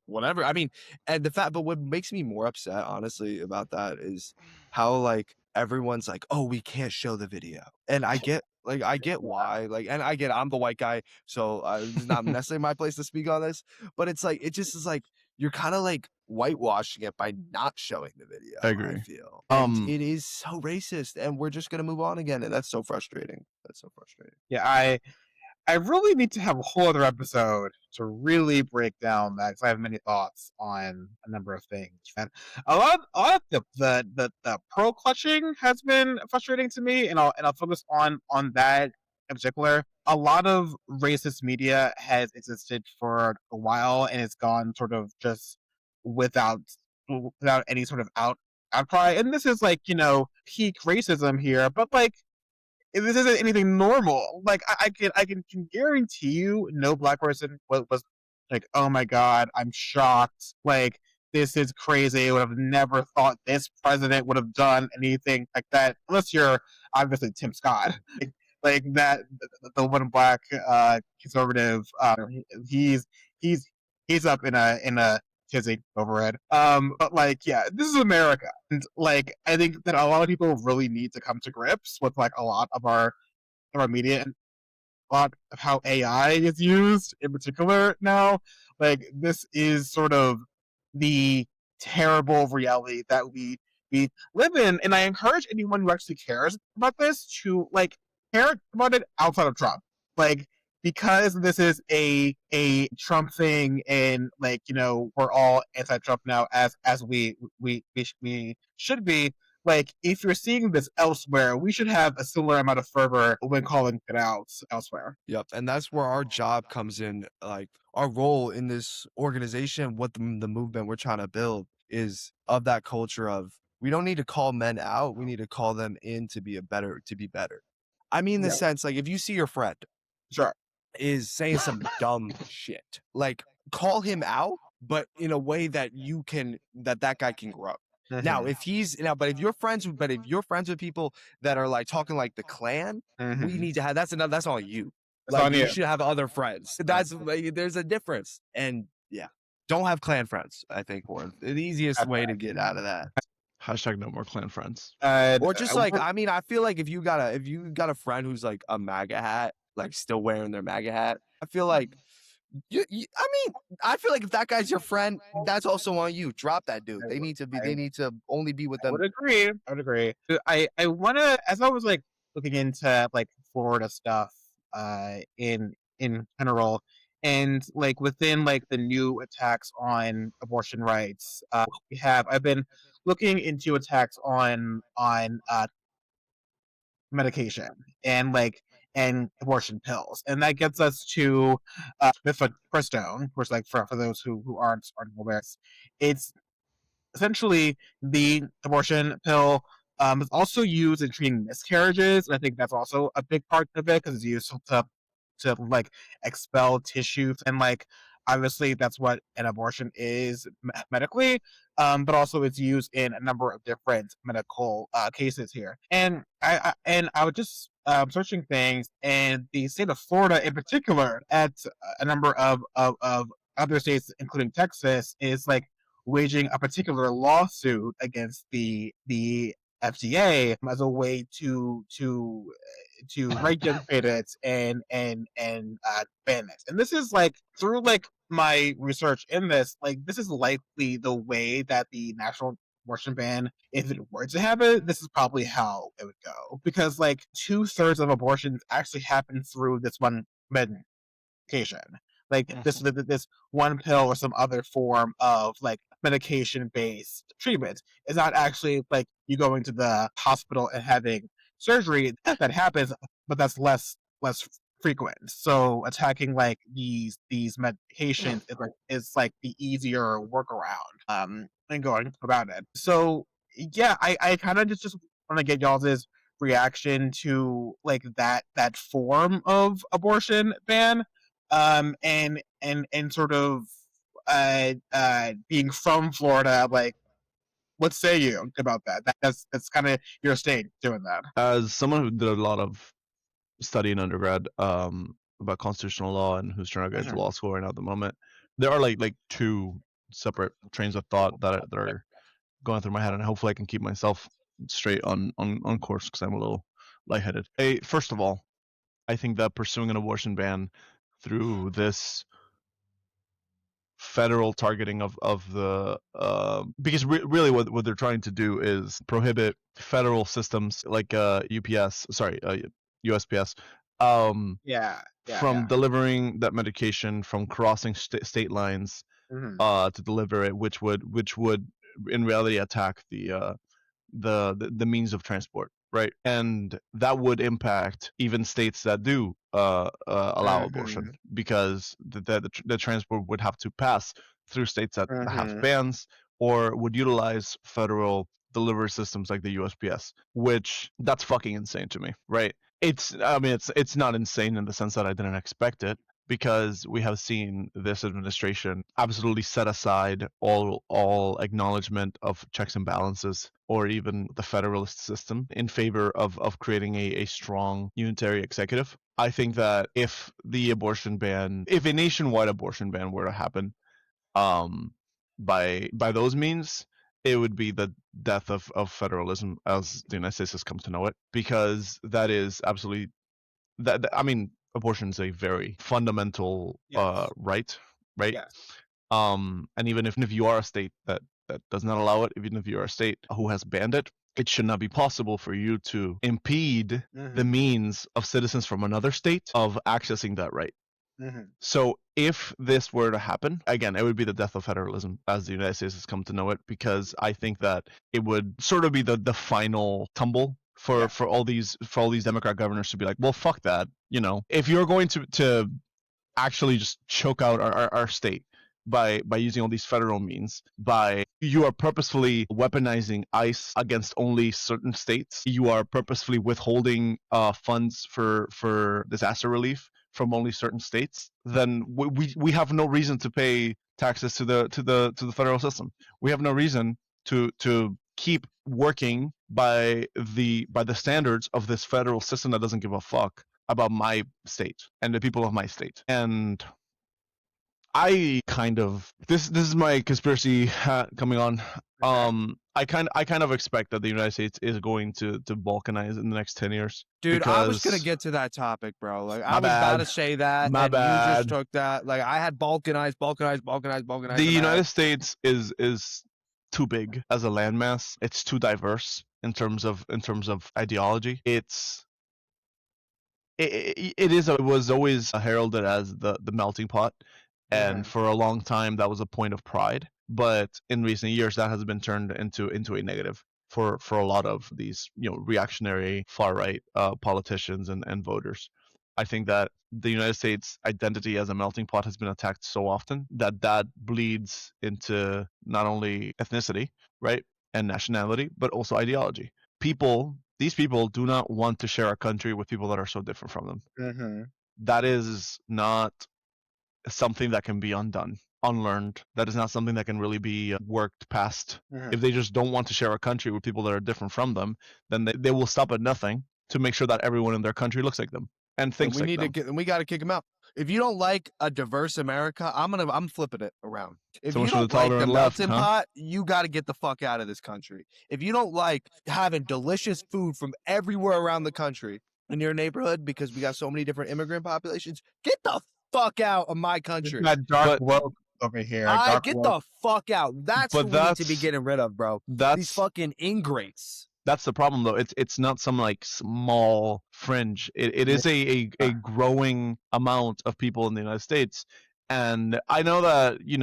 whatever. I mean, and the fact, but what makes me more upset, honestly, about that is how, like, everyone's like, oh, we can't show the video. And I get why, like, and I get I'm the white guy, so it's not necessarily my place to speak on this, but it's like, it just is like, you're kind of like whitewashing it by not showing the video. I agree. I feel and it is so racist, and we're just gonna move on again, and that's so frustrating. Yeah, I really need to have a whole other episode to really break down that, because I have many thoughts on a number of things. And a lot of the pro clutching has been frustrating to me, and I'll focus on that in particular. A lot of racist media has existed for a while, and it's gone sort of just without any sort of outcry. And this is like, peak racism here, but like, this isn't anything normal. Like, I can guarantee you, no black person was like, oh my god, I'm shocked. Like, this is crazy. I would have never thought this president would have done anything like that, unless you're obviously Tim Scott, like that, the one black conservative. He's he's he's up in a tizzy over it. But like, yeah, this is America, and like, I think that a lot of people really need to come to grips with like a lot of our media and a lot of how AI is used in particular now. Like, this is sort of the terrible reality that we live in, and I encourage anyone who actually cares about this to like care about it outside of Trump. Like, because this is a Trump thing, and like, you know, we're all anti-Trump now, as we should be. Like, if you're seeing this elsewhere, we should have a similar amount of fervor when calling it out elsewhere. Yep, and that's where our job comes in. Like, our role in this organization, what the movement we're trying to build is of that culture of, we don't need to call men out, we need to call them in to be better. I mean, in the Yeah. sense, like, if you see your friend Sure. is saying some dumb shit, like, call him out, but in a way that that guy can grow. Now, Mhm. but if you're friends with people that are like talking like the Klan, we Mhm. need to have that's on you. It's Like, on you you. should have other friends. That's like, there's a difference, and yeah, don't have Klan friends. I think, or the easiest way to get out of that. Hashtag no more clan friends. Or just like, I mean, I feel like if you got a friend who's like a MAGA hat, like still wearing their MAGA hat, I feel like I feel like if that guy's your friend, that's also on you. Drop that dude. They need to only be with I them. would agree. I would agree. I wanna, as I was like looking into like Florida stuff, in general, and like within like the new attacks on abortion rights, I've been looking into attacks on medication and like and abortion pills, and that gets us to mifepristone, which, like, for those who aren't aware, it's essentially the abortion pill. Is also used in treating miscarriages, and I think that's also a big part of it, because it's used to like expel tissue, and like, obviously that's what an abortion is medically, but also it's used in a number of different medical cases here. And I was just searching things, and the state of Florida in particular, at a number of other states, including Texas, is like waging a particular lawsuit against the FDA as a way to regulate it and ban it. And this is like, through like my research in this, like, this is likely the way that the national abortion ban, if it were to happen, this is probably how it would go, because like 2/3 of abortions actually happen through this one medication. Like, this one pill or some other form of like medication based treatment is not actually like you going to the hospital and having surgery. That happens, but that's less frequent. So attacking like these medications is like the easier workaround, and going about it. So yeah, I kind of just want to get y'all's reaction to like that form of abortion ban, and sort of being from Florida, like, what say you about that? That's kind of your state doing that. As someone who did a lot of study in undergrad about constitutional law and who's trying to get into law school right now at the moment, there are like two separate trains of thought that are going through my head, and hopefully I can keep myself straight on course, because I'm a little lightheaded. First of all, I think that pursuing an abortion ban through this federal targeting of the because really what they're trying to do is prohibit federal systems like USPS Yeah. from delivering that medication, from crossing state lines to deliver it, which would in reality attack the means of transport, right? And that would impact even states that do allow abortion, because the transport would have to pass through states that have bans or would utilize federal delivery systems like the USPS, which that's fucking insane to me, right? It's not insane in the sense that I didn't expect it, because we have seen this administration absolutely set aside all acknowledgement of checks and balances or even the federalist system in favor of creating a strong unitary executive. I think that if a nationwide abortion ban were to happen, by those means, it would be the death of federalism as the United States has come to know it, because that is absolutely I mean, abortion is a very fundamental Yes. right. Yes. And even if you are a state that does not allow it, even if you are a state who has banned it, it should not be possible for you to impede the means of citizens from another state of accessing that right. So if this were to happen, again, it would be the death of federalism as the United States has come to know it, because I think that it would sort of be the final tumble for all these Democrat governors to be like, well, fuck that. You know, if you're going to actually just choke out our state by using all these federal means, by you are purposefully weaponizing ICE against only certain states, you are purposefully withholding funds for disaster relief from only certain states, then we have no reason to pay taxes to the federal system. We have no reason to keep working by the standards of this federal system that doesn't give a fuck about my state and the people of my state. And I kind of this is my conspiracy hat coming on. I kind of expect that the United States is going to balkanize in the next 10 years. Dude, I was gonna get to that topic, bro. Like, I was about to say that, My and bad. you just took that. Like, I had balkanized. The United States is too big as a landmass. It's too diverse in terms of ideology. It was always heralded as the melting pot, and for a long time that was a point of pride. But in recent years, that has been turned into a negative for a lot of these reactionary far right politicians and voters. I think that the United States identity as a melting pot has been attacked so often that bleeds into not only ethnicity, right, and nationality, but also ideology. These people do not want to share a country with people that are so different from them. That is not something that can be unlearned. That is not something that can really be worked past. If they just don't want to share a country with people that are different from them, then they will stop at nothing to make sure that everyone in their country looks like them and thinks like them. We got to kick them out. If you don't like a diverse America, I'm flipping it around. If So you much for don't the like the tolerant melting left, huh? pot, you got to get the fuck out of this country. If you don't like having delicious food from everywhere around the country in your neighborhood because we got so many different immigrant populations, get the fuck out of my country. That dark woke over here. Get the fuck out. That's who we need to be getting rid of, bro. These fucking ingrates. That's the problem, though. It's not some like small fringe. It is a growing amount of people in the United States, and I know that in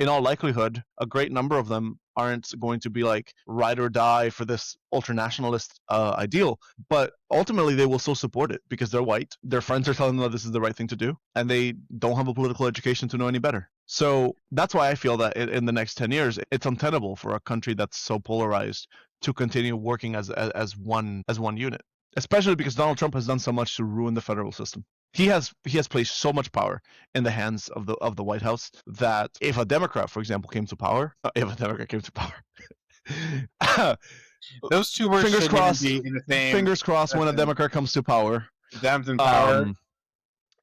all likelihood, a great number of them aren't going to be like ride or die for this ultranationalist ideal, but ultimately they will still support it because they're white. Their friends are telling them that this is the right thing to do, and they don't have a political education to know any better. So that's why I feel that in the next 10 years, it's untenable for a country that's so polarized to continue working as one unit, especially because Donald Trump has done so much to ruin the federal system. He has placed so much power in the hands of the White House that if a Democrat, for example, came to power, those two words fingers crossed. Be in the same fingers crossed when a Democrat comes to power. Dems in power.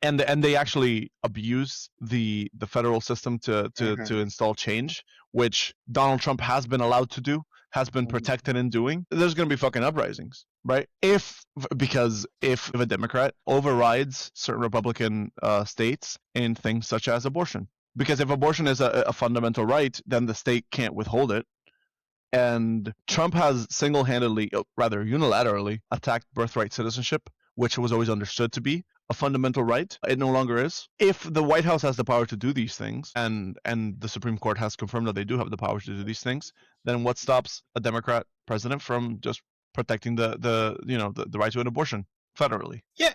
And they actually abuse the federal system to install change, which Donald Trump has been allowed to do, has been protected in doing. There's going to be fucking uprisings, right? Because if a Democrat overrides certain Republican states in things such as abortion, because if abortion is a fundamental right, then the state can't withhold it. And Trump has single-handedly, rather unilaterally, attacked birthright citizenship, which was always understood to be a fundamental right. It no longer is. If the White House has the power to do these things, and the Supreme Court has confirmed that they do have the power to do these things, then what stops a Democrat president from just protecting the right to an abortion federally? Yeah,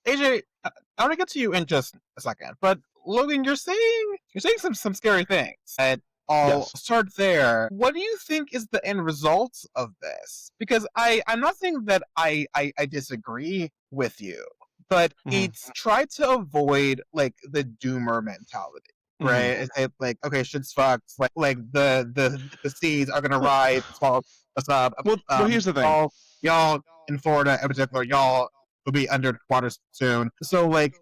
AJ, I want to get to you in just a second, but Logan, you're saying some scary things. And I'll start there. What do you think is the end result of this? Because I'm not saying that I disagree with you, but Mhm. it's tried to avoid like the doomer mentality. Right? It's like, okay, shit's fucked. Like the seas are gonna rise, swallow us up. Well, here's the thing. Y'all in Florida in particular, y'all will be underwater soon. So like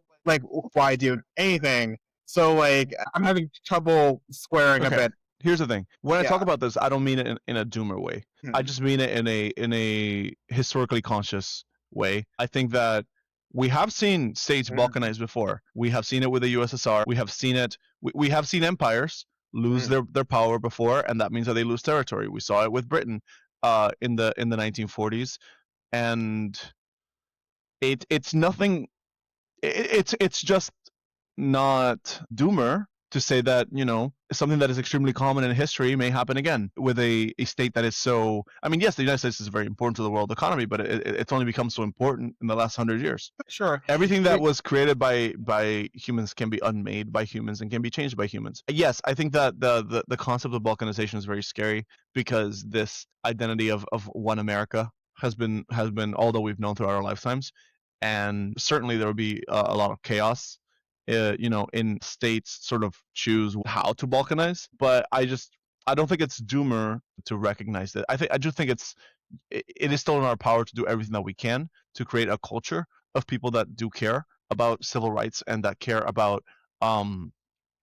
why do anything? So like I'm having trouble squaring a Okay. bit. Here's the thing. When I Yeah. talk about this, I don't mean it in a doomer way. I Hmm. just mean it in a historically conscious way. I think that we have seen states Mhm. balkanize before. We have seen it with the USSR. We have seen it. We have seen empires lose their power before, and that means that they lose territory. We saw it with Britain in the 1940s, and it's nothing. It's just not doomer to say that, you know, something that is extremely common in history may happen again with a state that is so. I mean, yes, the United States is very important to the world economy, but it's only become so important in the last 100 years. Sure. Everything that was created by humans can be unmade by humans and can be changed by humans. Yes, I think that the concept of balkanization is very scary because this identity of one America has been all that we've known throughout our lifetimes, and certainly there will be a lot of chaos, you know, in states sort of choose how to balkanize. But I don't think it's doomer to recognize that. I just think it is still in our power to do everything that we can to create a culture of people that do care about civil rights and that care about um,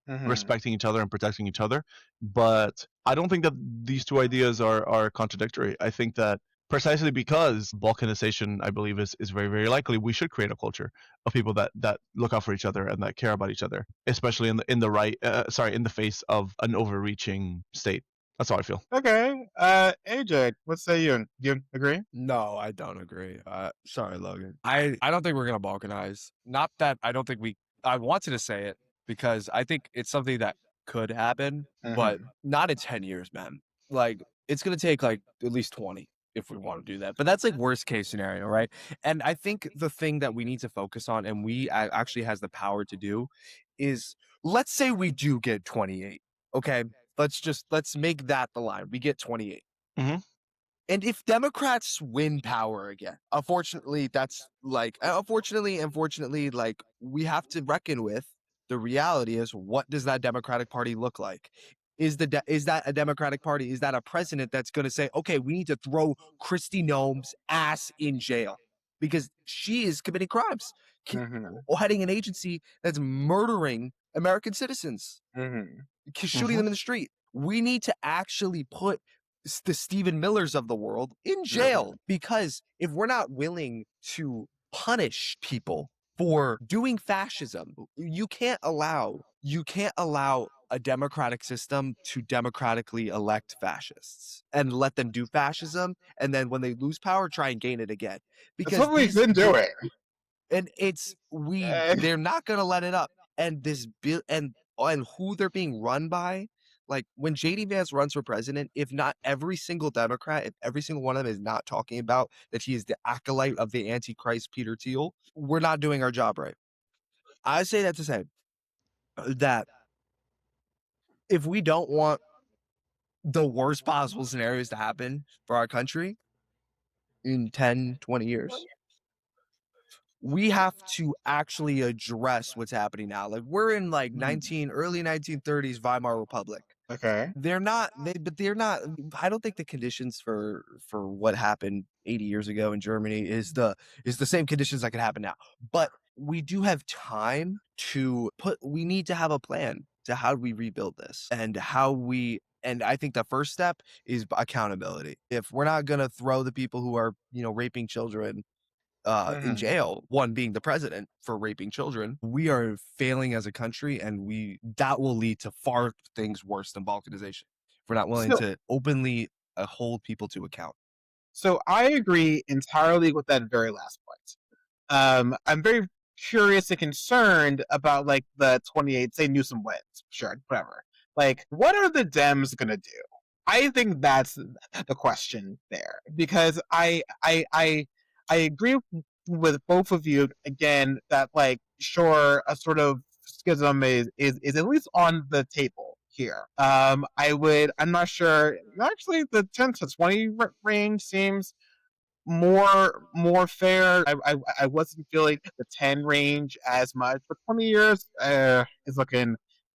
respecting each other and protecting each other. But I don't think that these two ideas are contradictory. I think that precisely because balkanization, I believe, is very, very likely, we should create a culture of people that look out for each other and that care about each other, especially in the face of an overreaching state. That's how I feel. Okay. AJ, what say you? Do you agree? No, I don't agree. Sorry, Logan. I don't think we're gonna balkanize. Not that I don't think I wanted to say it because I think it's something that could happen, but not in 10 years, man. Like it's gonna take like at least 20 if we want to do that. But that's like worst case scenario, right? And I think the thing that we need to focus on, and we actually has the power to do, is let's say we do get 28. Okay, let's make that the line. We get 28. Mhm. And if Democrats win power again, unfortunately, unfortunately, like we have to reckon with the reality is what does that Democratic Party look like? Is that a Democratic Party? Is that a president that's going to say, okay, we need to throw Kristi Noem's ass in jail because she is committing crimes, heading an agency that's murdering American citizens, shooting them in the street? We need to actually put the Stephen Millers of the world in jail because if we're not willing to punish people for doing fascism, you can't allow a democratic system to democratically elect fascists and let them do fascism, and then when they lose power, try and gain it again. That's Because what we've been doing. and they're not gonna let it up. And this bill and who they're being run by, like when JD Vance runs for president, if not every single Democrat, if every single one of them is not talking about that he is the acolyte of the Antichrist Peter Thiel, we're not doing our job right. I say that to say that if we don't want the worst possible scenarios to happen for our country in 10, 20 years, we have to actually address what's happening now. Like we're in like early 1930s Weimar Republic. Okay. They're not. I don't think the conditions for what happened 80 years ago in Germany is the same conditions that could happen now. But we do have time to we need to have a plan to how we rebuild this and and I think the first step is accountability. If we're not going to throw the people who are, raping children in jail, one being the president for raping children, we are failing as a country, and that will lead to far things worse than balkanization. If we're not willing to openly hold people to account. So I agree entirely with that very last point. I'm very curious and concerned about like the 28, say Newsom wins, sure, whatever. Like, what are the Dems gonna do? I think that's the question there because I agree with both of you again that like sure a sort of schism is at least on the table here. I'm not sure. Actually, the 10 to 20 range seems more fair. I wasn't feeling the 10 range as much, but 20 years is looking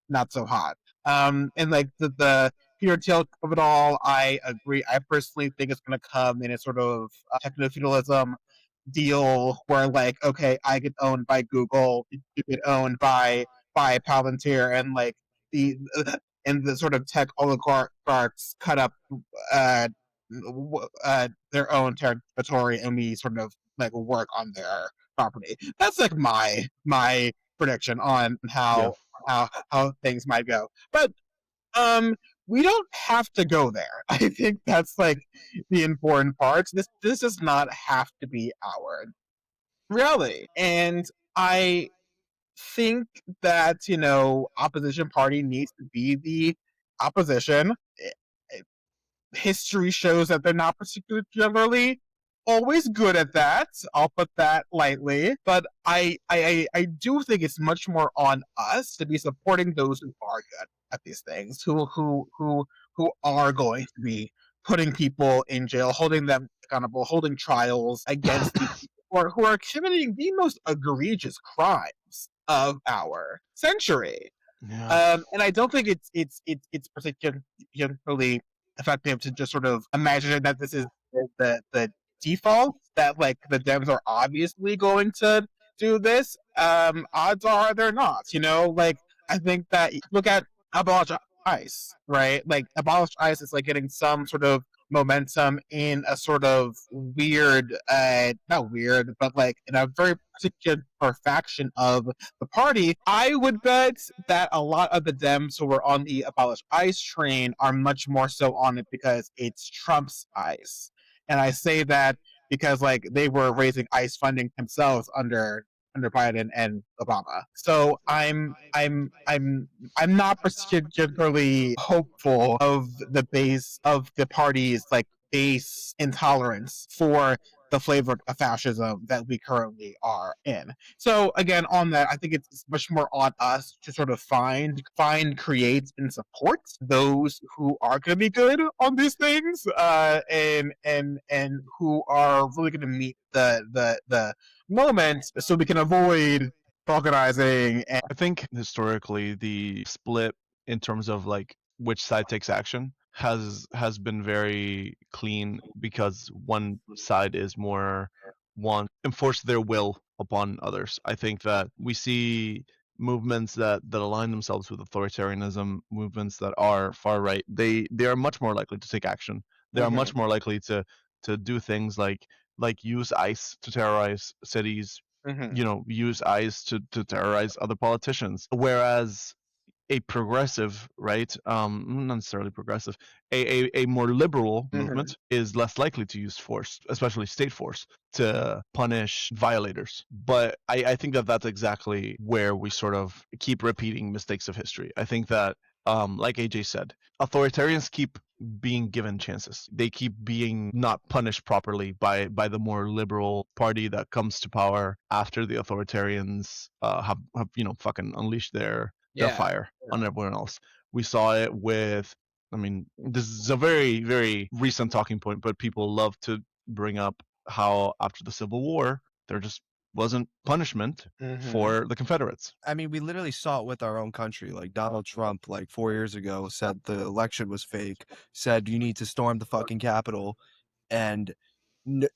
not so hot. And like the Peter Thiel of it all, I agree. I personally think it's going to come in a sort of techno-feudalism deal where, like, okay, I get owned by Google, you get owned by Palantir, and like the and the sort of tech oligarchs cut up uh, their own territory, and we sort of like work on their property. That's like my prediction on Yeah. how things might go. But we don't have to go there. I think that's like the important part. This does not have to be our reality. And I think that, opposition party needs to be the opposition. History shows that they're not particularly always good at that. I'll put that lightly. But I do think it's much more on us to be supporting those who are good at these things, who are going to be putting people in jail, holding them accountable, holding trials against these people who are committing the most egregious crimes of our century. Yeah. And I don't think it's particularly effective to just sort of imagine that this is the default, that like the Dems are obviously going to do this. Odds are they're not. Like, I think that look at abolish ICE, right? Like, abolish ICE is like getting some sort of momentum in a sort of weird, not weird, but like in a very particular faction of the party. I would bet that a lot of the Dems who were on the abolish ICE train are much more so on it because it's Trump's ICE. And I say that because like they were raising ICE funding themselves under Biden and Obama. So I'm not particularly hopeful of the party's like base intolerance for the flavor of fascism that we currently are in. So again, on that, I think it's much more on us to sort of find, create, and support those who are going to be good on these things, and who are really going to meet the moment, so we can avoid balkanizing. And I think historically the split in terms of like which side takes action has been very clean, because one side is more want enforce their will upon others. I think that we see movements that align themselves with authoritarianism, movements that are far right, they are much more likely to take action. They are much more likely to do things like use ICE to terrorize cities, use ICE to terrorize other politicians. Whereas a progressive, right? Not necessarily progressive, a more liberal movement is less likely to use force, especially state force, to punish violators. But I think that that's exactly where we sort of keep repeating mistakes of history. I think that, like AJ said, authoritarians keep being given chances. They keep being not punished properly by the more liberal party that comes to power after the authoritarians have fucking unleashed their fire on everyone else. We saw it with, I mean, this is a very, very recent talking point, but people love to bring up how after the Civil War, there just wasn't punishment for the Confederates. I mean, we literally saw it with our own country. Like Donald Trump, like 4 years ago, said the election was fake, said you need to storm the fucking Capitol, and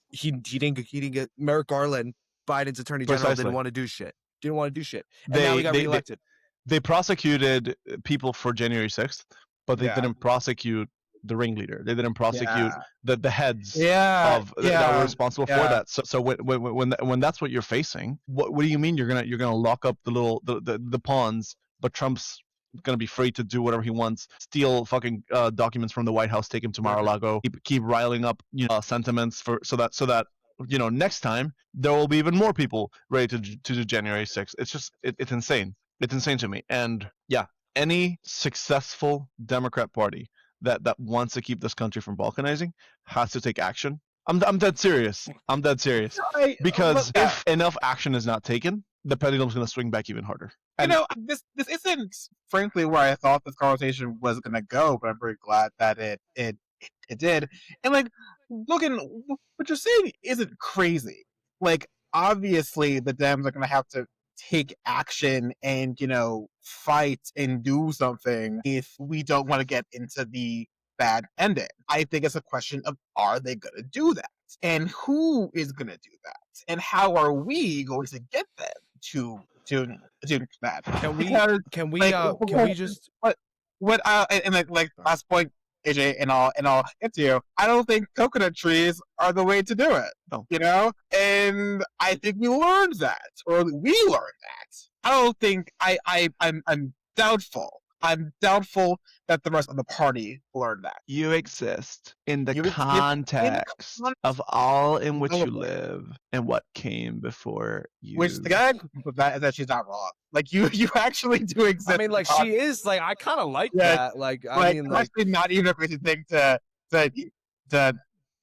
he didn't get Merrick Garland, Biden's attorney general, Precisely. didn't want to do shit. And now he got reelected. They prosecuted people for January 6th, but they didn't prosecute the ringleader. They didn't prosecute the heads of that were responsible for that. So when that's what you're facing, what do you mean you're gonna lock up the pawns, but Trump's gonna be free to do whatever he wants, steal fucking documents from the White House, take him to Mar-a-Lago, keep riling up sentiments so that next time there will be even more people ready to do January 6th. It's just it's insane. It's insane to me. And yeah, any successful Democrat Party that wants to keep this country from balkanizing has to take action. I'm dead serious. Because if enough action is not taken, the pendulum's going to swing back even harder. And this isn't frankly where I thought this conversation was going to go, but I'm very glad that it did. And like, Logan, what you're saying isn't crazy. Like, obviously, the Dems are going to have to take action and, fight and do something if we don't want to get into the bad ending. I think it's a question of, are they going to do that? And who is going to do that? And how are we going to get them to do that? Can we just Last point, AJ, and I'll get to you. I don't think coconut trees are the way to do it. No. And I think we learned that, or we learned that. I don't think I'm doubtful. I'm doubtful that the rest of the party learned that. You exist in the context of all in which you live and what came before you. Which the guy with that is that she's not wrong. Like you actually do exist. I mean, like she is. Like I kind of like that. Like I mean, like actually not even a crazy thing to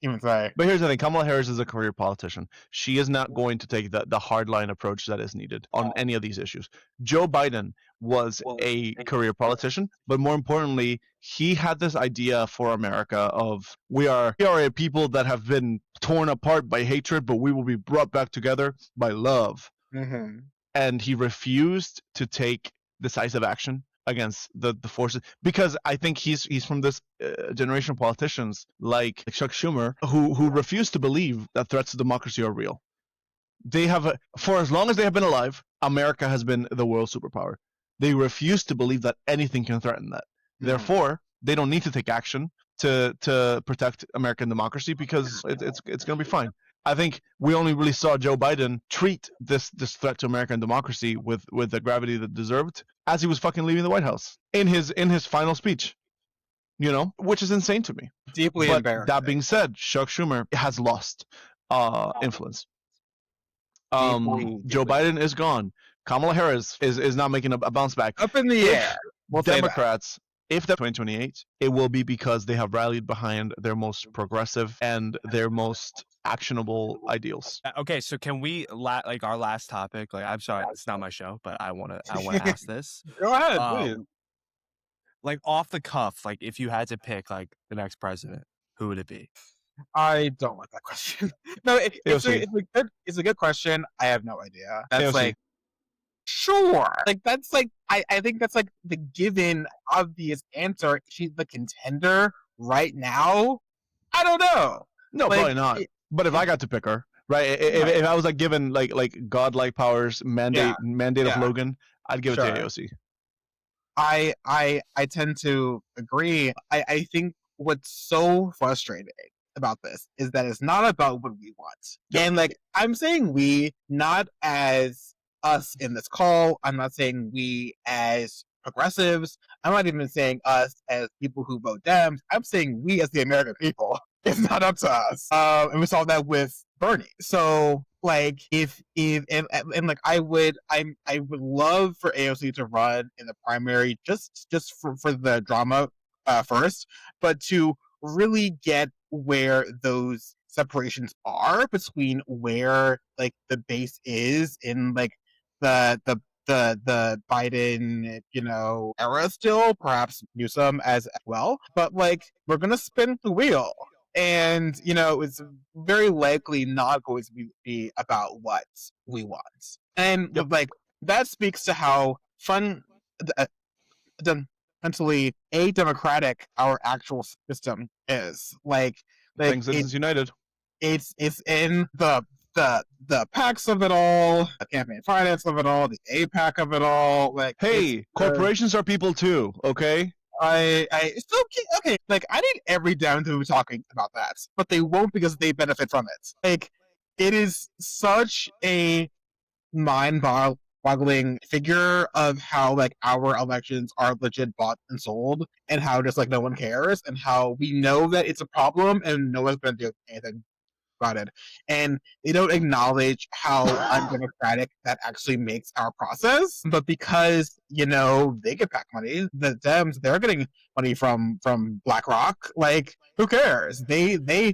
even say. But here's the thing: Kamala Harris is a career politician. She is not going to take the hardline approach that is needed on any of these issues. Joe Biden was a career politician, but more importantly, he had this idea for America of we are a people that have been torn apart by hatred, but we will be brought back together by love. Mm-hmm. And he refused to take decisive action against the forces, because I think he's from this generation of politicians like Chuck Schumer who refuse to believe that threats to democracy are real. They have for as long as they have been alive, America has been the world superpower. They refuse to believe that anything can threaten that. Mm-hmm. Therefore, they don't need to take action to protect American democracy because it's going to be fine. I think we only really saw Joe Biden treat this threat to American democracy with the gravity that it deserved as he was fucking leaving the White House in his final speech, which is insane to me. Deeply but embarrassing. That being said, Chuck Schumer has lost influence. Joe Biden is gone. Kamala Harris is not making a bounce back. Up in the air. We'll Democrats, if they're 2028, it will be because they have rallied behind their most progressive and their most actionable ideals. Okay, so can we like our last topic? Like, I'm sorry, it's not my show, but I want to ask this. Go ahead, please. Like off the cuff, like if you had to pick like the next president, who would it be? I don't like that question. No, it's a good question. I have no idea. That's like, sure. Like that's like I think that's like the given obvious answer. She's the contender right now. I don't know. No, like, probably not. But if I got to pick her, right? If I was like given like godlike powers, mandate of Logan, I'd give it to AOC. I tend to agree. I think what's so frustrating about this is that it's not about what we want. Yep. And like I'm saying we, not as us in this call. I'm not saying we as progressives. I'm not even saying us as people who vote Dems. I'm saying we as the American people. It's not up to us. And we saw that with Bernie. So like if like I would love for AOC to run in the primary just for the drama first, but to really get where those separations are between where like the base is in like the Biden, era still, perhaps Newsom as well. But like we're gonna spin the wheel. And, it's very likely not going to be about what we want. And, like, that speaks to how fundamentally democratic our actual system is. Like Citizens United. It's in the PACs of it all, the campaign finance of it all, the APAC of it all. Like, hey, corporations are people too, okay? I still okay. Like I need every Dem to be talking about that, but they won't because they benefit from it. Like it is such a mind-boggling figure of how like our elections are legit bought and sold, and how just like no one cares, and how we know that it's a problem and no one's going to do anything about it, and they don't acknowledge how undemocratic that actually makes our process. But because they get back money, the Dems, they're getting money from BlackRock. Like who cares? They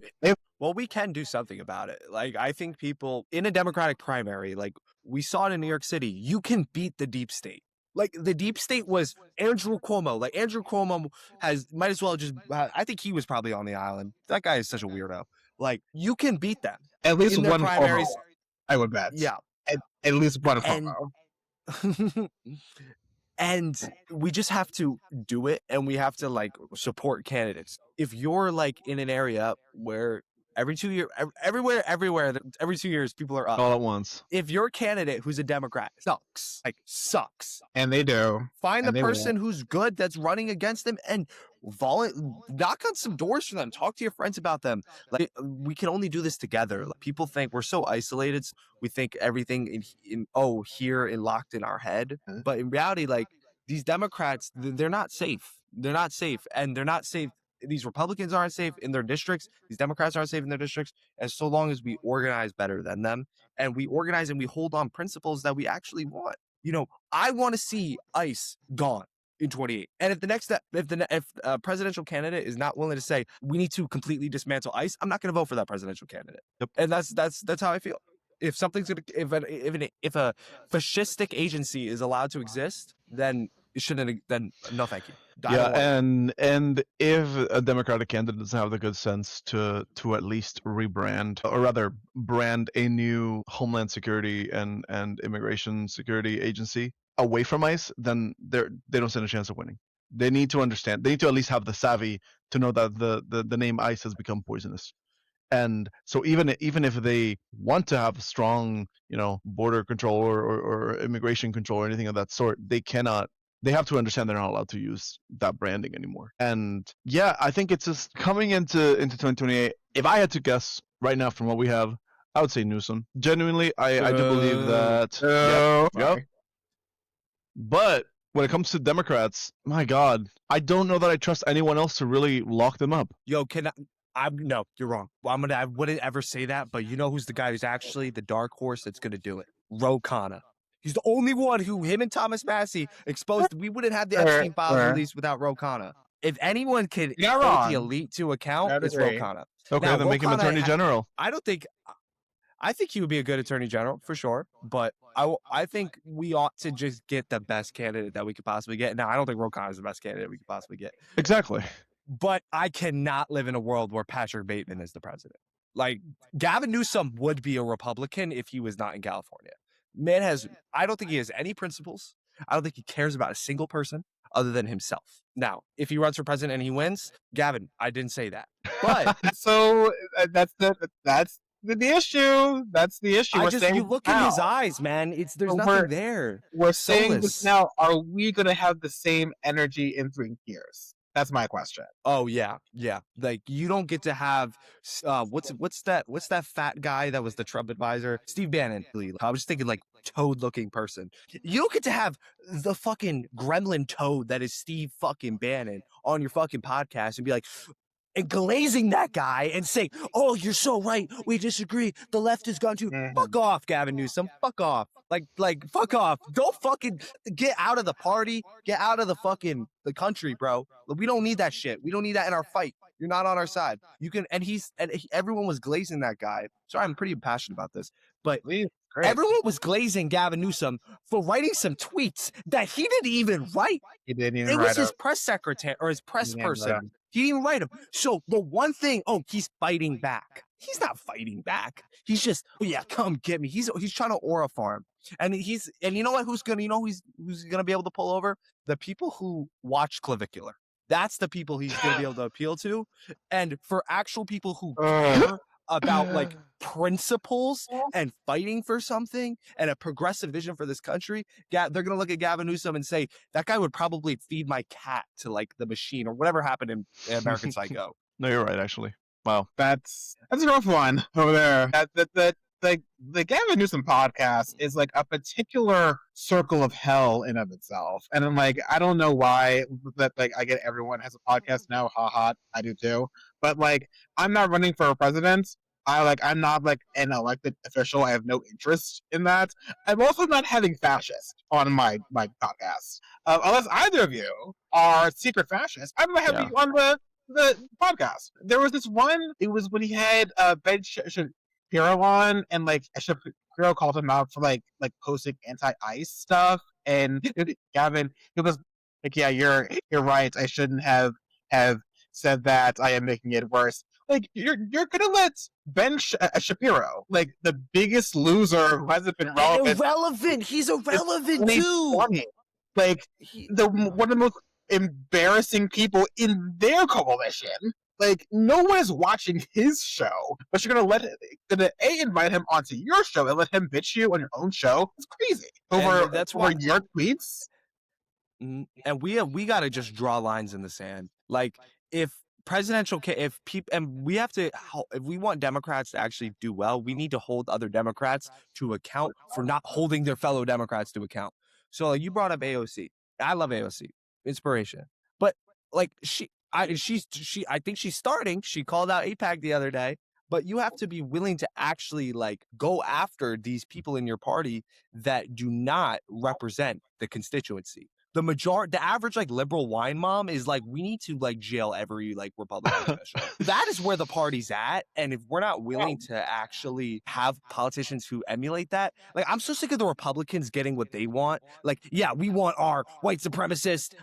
well, we can do something about it. Like I think people in a Democratic primary, like we saw it in New York City, you can beat the deep state. Like the deep state was Andrew Cuomo. Like Andrew Cuomo might as well just. I think he was probably on the island. That guy is such a weirdo. Like, you can beat them. At least in their one primaries. promo, I would bet. Yeah. At least one And- promo. And we just have to do it, and we have to like support candidates. If you're like in an area where every 2 years, everywhere, every 2 years, people are up. All at once. If your candidate who's a Democrat sucks, And they do. find And the they person who's good that's running against them and knock on some doors for them. Talk to your friends about them. Like, we can only do this together. Like, people think we're so isolated. We think everything here and locked in our head. But in reality, like, these Democrats, they're not safe. They're not safe, and they're not safe. These Republicans aren't safe in their districts. These Democrats aren't safe in their districts. As so long as we organize better than them, and we organize and we hold on principles that we actually want. You know, I want to see ICE gone in 28. And if a presidential candidate is not willing to say we need to completely dismantle ICE, I'm not going to vote for that presidential candidate. Yep. And that's how I feel. If something's gonna, if a fascistic agency is allowed to exist, then it shouldn't. Then no, thank you. Yeah, and if a Democratic candidate doesn't have the good sense to at least rebrand, or rather brand a new Homeland Security and Immigration Security Agency away from ICE, then they don't stand a chance of winning. They need to understand. They need to at least have the savvy to know that the name ICE has become poisonous. And so even if they want to have strong, border control or immigration control or anything of that sort, they cannot. They have to understand they're not allowed to use that branding anymore. And yeah, I think it's just coming into 2028. If I had to guess right now from what we have, I would say Newsom. Genuinely, I do believe that. Yep. But when it comes to Democrats, my God, I don't know that I trust anyone else to really lock them up. Yo, no, you're wrong. I wouldn't ever say that, but you know who's the guy who's actually the dark horse that's going to do it? Ro Khanna. He's the only one who him and Thomas Massie exposed. We wouldn't have the Epstein files released without Ro Khanna. If anyone could hold the elite to account, it's Ro Khanna. Okay, now, then make him Attorney General. I think he would be a good Attorney General for sure, but I think we ought to just get the best candidate that we could possibly get. Now, I don't think Ro Khanna is the best candidate we could possibly get. Exactly. But I cannot live in a world where Patrick Bateman is the president. Like, Gavin Newsom would be a Republican if he was not in California. I don't think he has any principles. I don't think he cares about a single person other than himself. Now, if he runs for president and he wins, Gavin, I didn't say that. But so that's the issue. That's the issue. You look in his eyes, man. There's nothing there. We're saying this now. Are we going to have the same energy in 3 years? That's my question. Oh yeah. Like, you don't get to have what's that fat guy that was the Trump advisor? Steve Bannon. I was just thinking like toad-looking person. You don't get to have the fucking gremlin toad that is Steve fucking Bannon on your fucking podcast and be like, and glazing that guy and say, "Oh, you're so right. We disagree. The left has gone too." Fuck off, Gavin Newsom. Fuck off. Like fuck off. Don't fucking get out of the party. Get out of the country, bro. We don't need that shit. We don't need that in our fight. You're not on our side. You can, everyone was glazing that guy. Sorry, I'm pretty passionate about this, but everyone was glazing Gavin Newsom for writing some tweets that he didn't even write. He didn't even write. It was his press secretary or his press person. He didn't write him. So the one thing, he's fighting back. He's not fighting back. He's just, come get me. He's trying to aura farm. And you know what? Who's gonna be able to pull over? The people who watch Clavicular. That's the people he's gonna be able to appeal to. And for actual people who care about like principles and fighting for something and a progressive vision for this country, they're gonna look at Gavin Newsom and say that guy would probably feed my cat to like the machine or whatever happened in American Psycho. No, you're right. Actually, wow, that's a rough one over there. The Gavin Newsom podcast is like a particular circle of hell in of itself, and I'm like, I don't know why that I get everyone has a podcast now. Ha, I do too. But like, I'm not running for a president. I'm not like an elected official. I have no interest in that. I'm also not having fascist on my podcast. Unless either of you are secret fascists, I'm gonna have you on the podcast. There was this one. It was when he had Ben Shapiro on, and like Shapiro called him out for like posting anti-ICE stuff, and Gavin, he was like, "Yeah, you're right. I shouldn't have said that. I am making it worse." Like you're gonna let Ben Shapiro, like the biggest loser who hasn't been relevant. Irrelevant. He's irrelevant too. 2020, like one of the most embarrassing people in their coalition. Like no one is watching his show, but you're gonna invite him onto your show and let him bitch you on your own show. It's crazy over your tweets. And we got to just draw lines in the sand. Like if we want Democrats to actually do well, we need to hold other Democrats to account for not holding their fellow Democrats to account. So like, you brought up AOC. I love AOC, inspiration. But like I think she's starting. She called out AIPAC the other day. But you have to be willing to actually like go after these people in your party that do not represent the constituency. The average like liberal wine mom is like, we need to like jail every like Republican official. That is where the party's at. And if we're not willing to actually have politicians who emulate that, like I'm so sick of the Republicans getting what they want. Like, yeah, we want our white supremacist,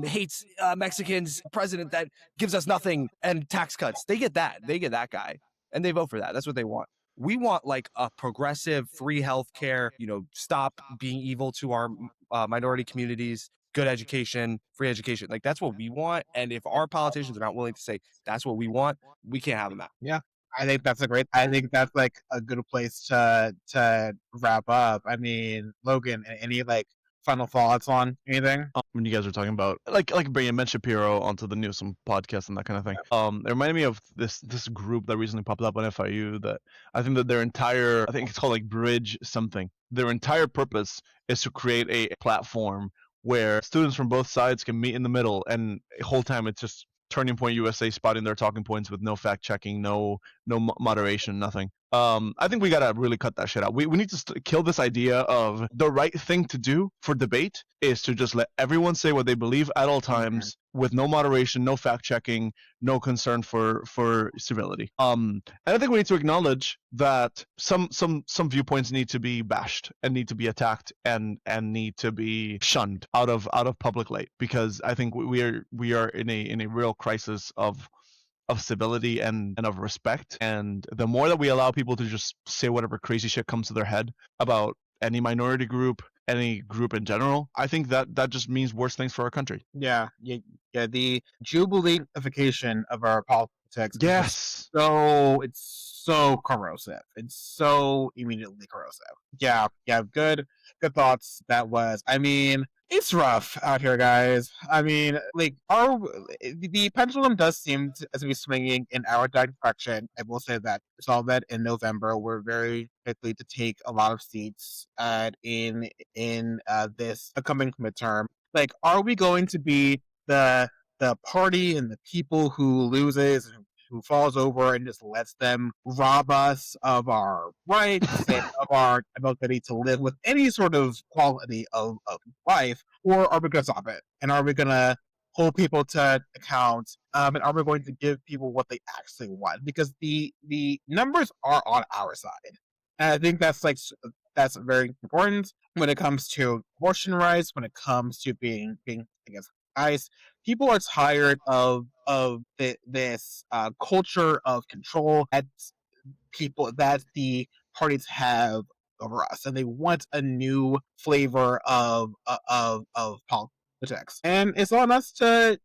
hates Mexicans president that gives us nothing and tax cuts. They get that. They get that guy. And they vote for that. That's what they want. We want like a progressive, free healthcare, stop being evil to our minority communities, good education, free education. Like that's what we want. And if our politicians are not willing to say that's what we want, we can't have them out. Yeah. I think that's like a good place to wrap up. I mean, Logan, any like final thoughts on anything? When you guys were talking about like bringing Ben Shapiro onto the Newsom podcast and that kind of thing, it reminded me of this group that recently popped up on FIU that I think that I think it's called like Bridge something. Their entire purpose is to create a platform where students from both sides can meet in the middle, and the whole time it's just Turning Point USA spotting their talking points with no fact checking, no moderation, nothing. I think we gotta really cut that shit out. We need to kill this idea of the right thing to do for debate is to just let everyone say what they believe at all times with no moderation, no fact checking, no concern for civility. And I think we need to acknowledge that some viewpoints need to be bashed and need to be attacked and need to be shunned out of public light, because I think we are in a real crisis of civility and of respect. And the more that we allow people to just say whatever crazy shit comes to their head about any minority group, any group in general, I think that just means worse things for our country. Yeah. The jubileification of our politics. Yes. It's so corrosive. It's so immediately corrosive. Yeah. Good thoughts. That was. I mean, it's rough out here, guys. I mean, like, the pendulum does seem to be swinging in our direction. I will say that. We saw that in November. We're very likely to take a lot of seats in this upcoming midterm. Like, are we going to be the party and the people who loses and who falls over and just lets them rob us of our rights and of our ability to live with any sort of quality of life? Or are we going to stop it? And are we going to hold people to account? And are we going to give people what they actually want? Because the numbers are on our side. And I think that's very important when it comes to abortion rights, when it comes to being against ICE. People are tired of this culture of control that the parties have over us, and they want a new flavor of politics. And it's on us to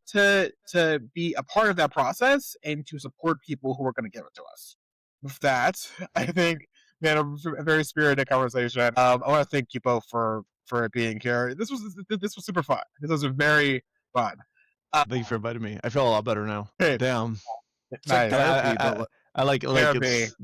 be a part of that process and to support people who are going to give it to us. With that, I think we had a very spirited conversation. I want to thank you both for being here. This was super fun. This was very fun. Thank you for inviting me. I feel a lot better now. Hey. Damn. Nice. I like Therapy. it's